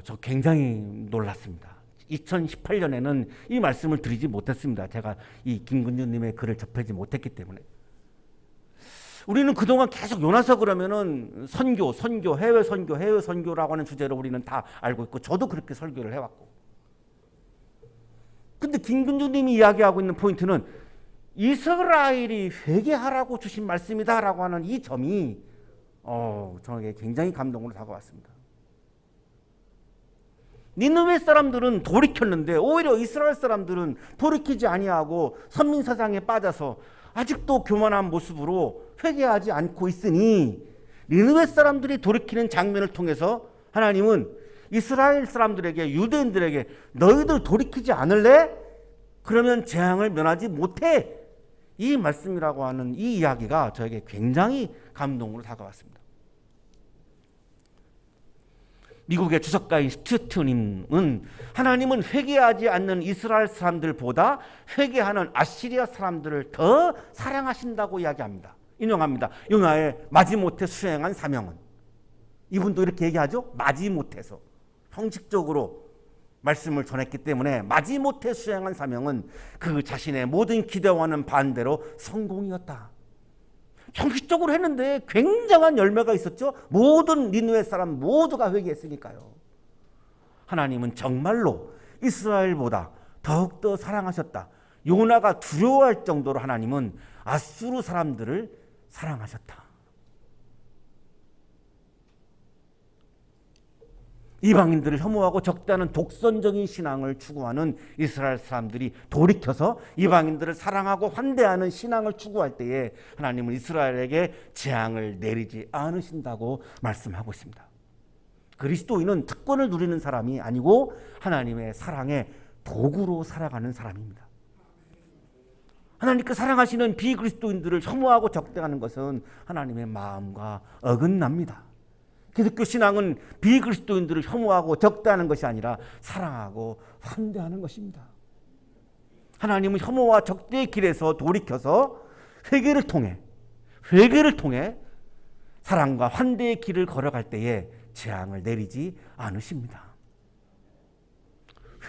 저 굉장히 놀랐습니다. 2018년에는 이 말씀을 드리지 못했습니다. 제가 이 김근주님의 글을 접하지 못했기 때문에. 우리는 그동안 계속 요나서 그러면은 선교, 해외 선교라고 하는 주제로 우리는 다 알고 있고 저도 그렇게 설교를 해왔고. 근데 김근주님이 이야기하고 있는 포인트는 이스라엘이 회개하라고 주신 말씀이다라고 하는 이 점이 저에게 굉장히 감동으로 다가왔습니다. 니느웨 사람들은 돌이켰는데 오히려 이스라엘 사람들은 돌이키지 아니하고 선민사상에 빠져서 아직도 교만한 모습으로 회개하지 않고 있으니 니느웨 사람들이 돌이키는 장면을 통해서 하나님은 이스라엘 사람들에게 유대인들에게 너희들 돌이키지 않을래? 그러면 재앙을 면하지 못해. 이 말씀이라고 하는 이 이야기가 저에게 굉장히 감동으로 다가왔습니다. 미국의 주석가인 스튜어트님은 하나님은 회개하지 않는 이스라엘 사람들보다 회개하는 아시리아 사람들을 더 사랑하신다고 이야기합니다. 인용합니다. 요나의 마지못해 수행한 사명은, 이분도 이렇게 얘기하죠. 마지못해서 형식적으로 말씀을 전했기 때문에 마지못해 수행한 사명은 그 자신의 모든 기대와는 반대로 성공이었다. 형식적으로 했는데 굉장한 열매가 있었죠. 모든 니느웨 사람 모두가 회개했으니까요. 하나님은 정말로 이스라엘보다 더욱더 사랑하셨다. 요나가 두려워할 정도로 하나님은 아수르 사람들을 사랑하셨다. 이방인들을 혐오하고 적대하는 독선적인 신앙을 추구하는 이스라엘 사람들이 돌이켜서 이방인들을 사랑하고 환대하는 신앙을 추구할 때에 하나님은 이스라엘에게 재앙을 내리지 않으신다고 말씀하고 있습니다. 그리스도인은 특권을 누리는 사람이 아니고 하나님의 사랑의 도구로 살아가는 사람입니다. 하나님께 사랑하시는 비그리스도인들을 혐오하고 적대하는 것은 하나님의 마음과 어긋납니다. 기독교 신앙은 비그리스도인들을 혐오하고 적대하는 것이 아니라 사랑하고 환대하는 것입니다. 하나님은 혐오와 적대의 길에서 돌이켜서 회개를 통해 사랑과 환대의 길을 걸어갈 때에 재앙을 내리지 않으십니다.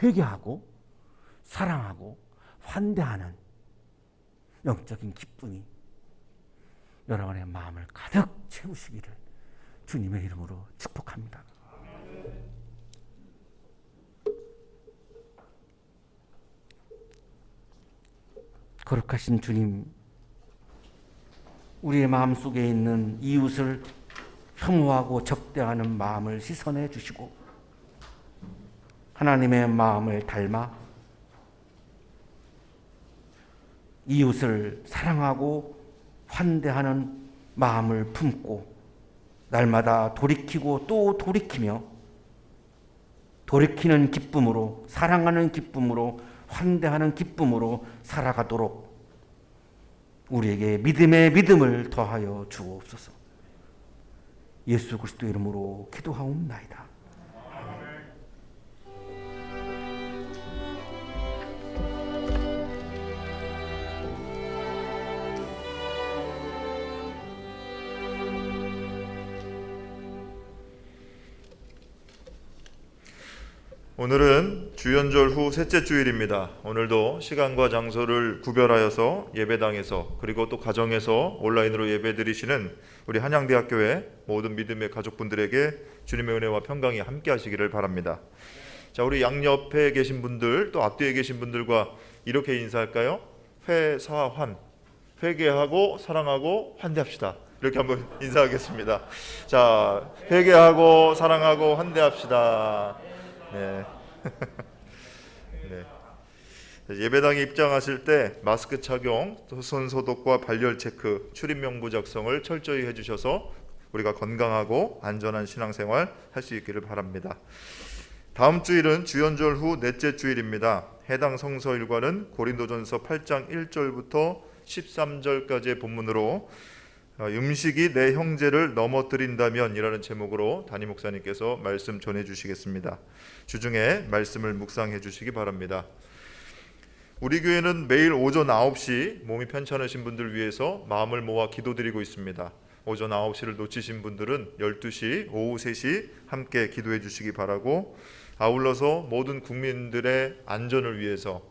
회개하고 사랑하고 환대하는 영적인 기쁨이 여러분의 마음을 가득 채우시기를 주님의 이름으로 축복합니다. 거룩하신 주님, 우리의 마음속에 있는 이웃을 혐오하고 적대하는 마음을 씻어내 주시고 하나님의 마음을 닮아 이웃을 사랑하고 환대하는 마음을 품고 날마다 돌이키고 또 돌이키며 돌이키는 기쁨으로, 사랑하는 기쁨으로, 환대하는 기쁨으로 살아가도록 우리에게 믿음의 믿음을 더하여 주옵소서. 예수 그리스도 이름으로 기도하옵나이다. 오늘은 주연절 후 셋째 주일입니다. 오늘도 시간과 장소를 구별하여서 예배당에서 그리고 또 가정에서 온라인으로 예배드리시는 우리 한양대학교의 모든 믿음의 가족분들에게 주님의 은혜와 평강이 함께 하시기를 바랍니다. 자, 우리 양옆에 계신 분들 또 앞뒤에 계신 분들과 이렇게 인사할까요? 회사환, 회개하고 사랑하고 환대합시다. 이렇게 한번 인사하겠습니다. 자, 회개하고 사랑하고 환대합시다. 네. 네. 예배당에 입장하실 때 마스크 착용, 손 소독과 발열 체크, 출입 명부 작성을 철저히 해주셔서 우리가 건강하고 안전한 신앙생활 할 수 있기를 바랍니다. 다음 주일은 주연절 후 넷째 주일입니다. 해당 성서 일과는 고린도전서 8장 1절부터 13절까지의 본문으로 음식이 내 형제를 넘어뜨린다면 이라는 제목으로 담임 목사님께서 말씀 전해주시겠습니다. 주중에 말씀을 묵상해 주시기 바랍니다. 우리 교회는 매일 오전 9시 몸이 편찮으신 분들 위해서 마음을 모아 기도드리고 있습니다. 오전 9시를 놓치신 분들은 12시, 오후 3시 함께 기도해 주시기 바라고, 아울러서 모든 국민들의 안전을 위해서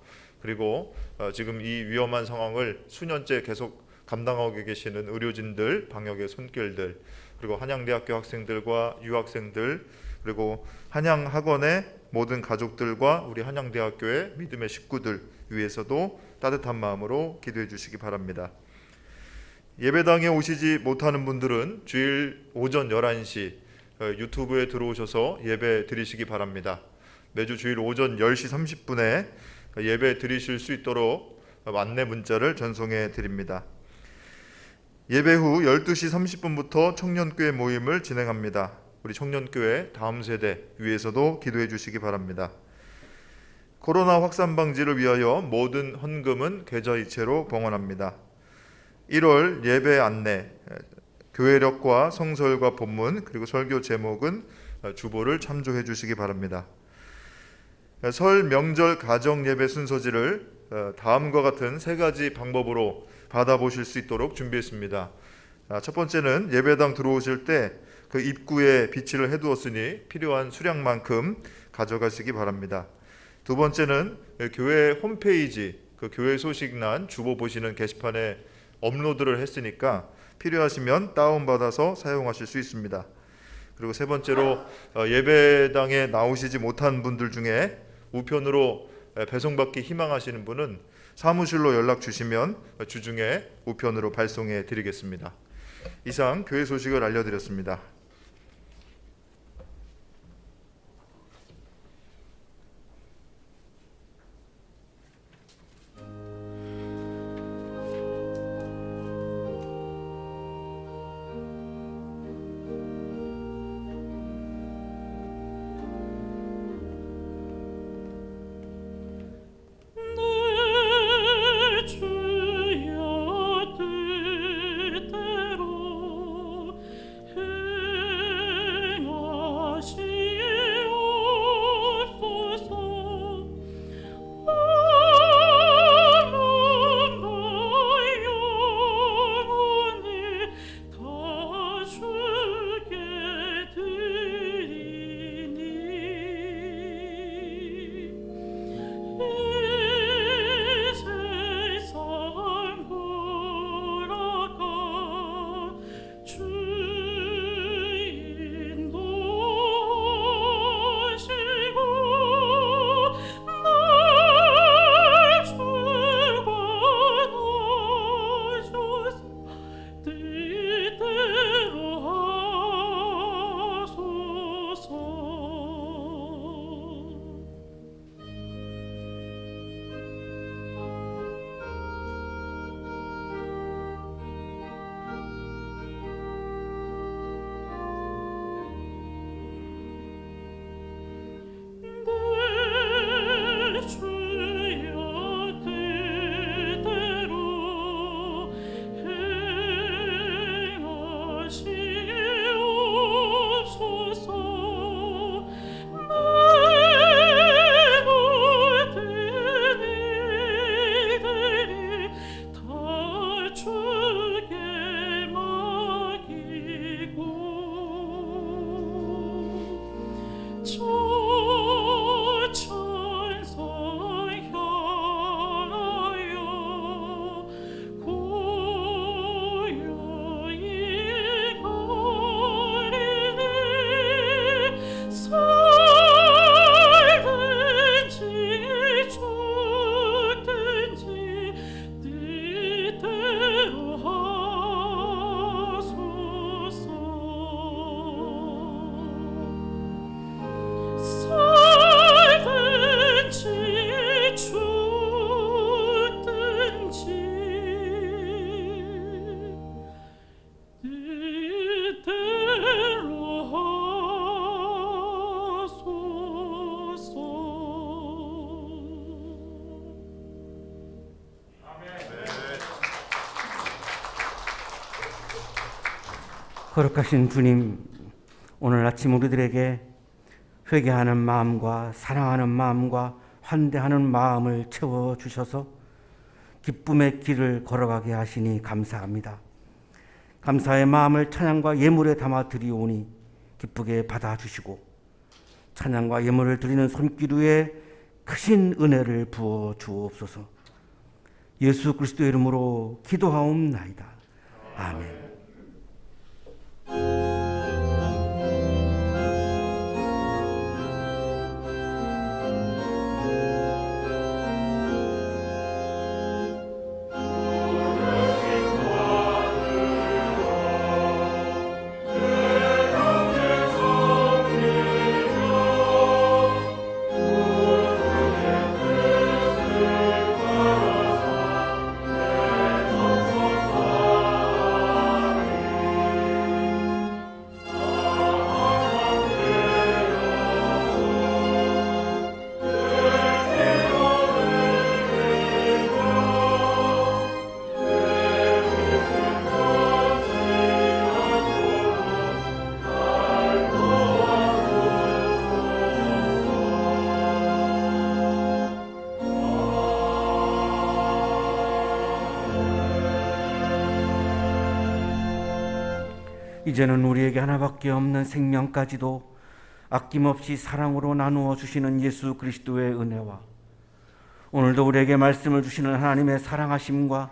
그리고 지금 이 위험한 상황을 수년째 계속 감당하고 계시는 의료진들, 방역의 손길들, 그리고 한양대학교 학생들과 유학생들, 그리고 한양학원의 모든 가족들과 우리 한양대학교의 믿음의 식구들 위해서도 따뜻한 마음으로 기도해 주시기 바랍니다. 예배당에 오시지 못하는 분들은 주일 오전 11시 유튜브에 들어오셔서 예배 드리시기 바랍니다. 매주 주일 오전 10시 30분에 예배 드리실 수 있도록 안내 문자를 전송해 드립니다. 예배 후 12시 30분부터 청년교회 모임을 진행합니다. 우리 청년교회 다음 세대 위해서도 기도해 주시기 바랍니다. 코로나 확산 방지를 위하여 모든 헌금은 계좌이체로 봉헌합니다. 1월 예배 안내, 교회력과 성설과 본문 그리고 설교 제목은 주보를 참조해 주시기 바랍니다. 설 명절 가정 예배 순서지를 다음과 같은 세 가지 방법으로 받아보실 수 있도록 준비했습니다. 첫 번째는 예배당 들어오실 때 그 입구에 비치를 해두었으니 필요한 수량만큼 가져가시기 바랍니다. 두 번째는 교회 홈페이지, 그 교회 소식란 주보 보시는 게시판에 업로드를 했으니까 필요하시면 다운받아서 사용하실 수 있습니다. 그리고 세 번째로 예배당에 나오시지 못한 분들 중에 우편으로 배송받기 희망하시는 분은 사무실로 연락 주시면 주중에 우편으로 발송해 드리겠습니다. 이상 교회 소식을 알려드렸습니다. 주여 뜻대로 거룩하신 주님, 오늘 아침 우리들에게 회개하는 마음과 사랑하는 마음과 환대하는 마음을 채워주셔서 기쁨의 길을 걸어가게 하시니 감사합니다. 감사의 마음을 찬양과 예물에 담아 드리오니 기쁘게 받아주시고 찬양과 예물을 드리는 손길 위에 크신 은혜를 부어 주옵소서. 예수 그리스도의 이름으로 기도하옵나이다. 아멘. 이제는 우리에게 하나밖에 없는 생명까지도 아낌없이 사랑으로 나누어 주시는 예수 그리스도의 은혜와 오늘도 우리에게 말씀을 주시는 하나님의 사랑하심과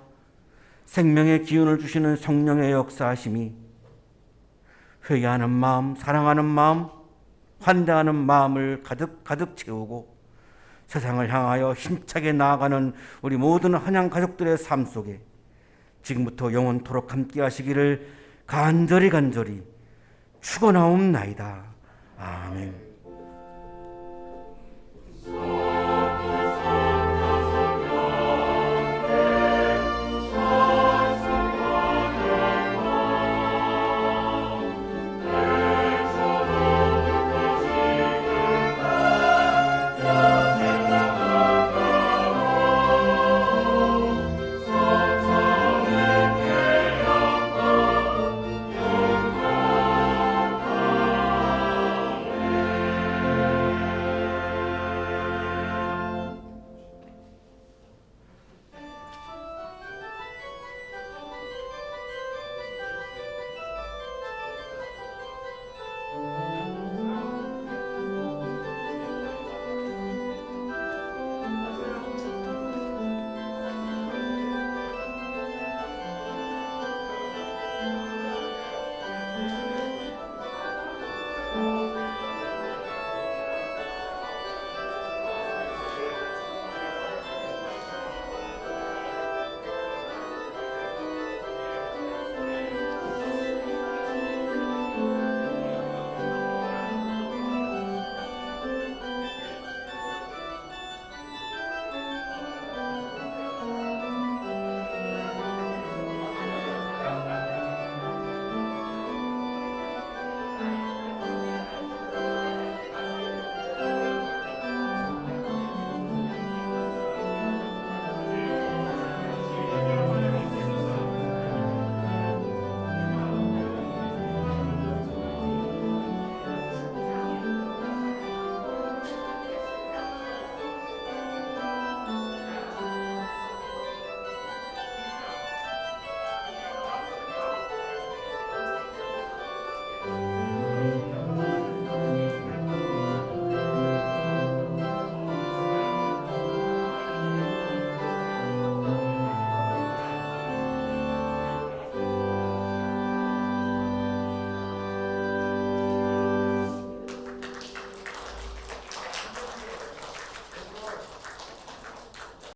생명의 기운을 주시는 성령의 역사하심이 회개하는 마음, 사랑하는 마음, 환대하는 마음을 가득 채우고 세상을 향하여 힘차게 나아가는 우리 모든 한양 가족들의 삶 속에 지금부터 영원토록 함께 하시기를 간절히 축원하옵나이다. 아멘.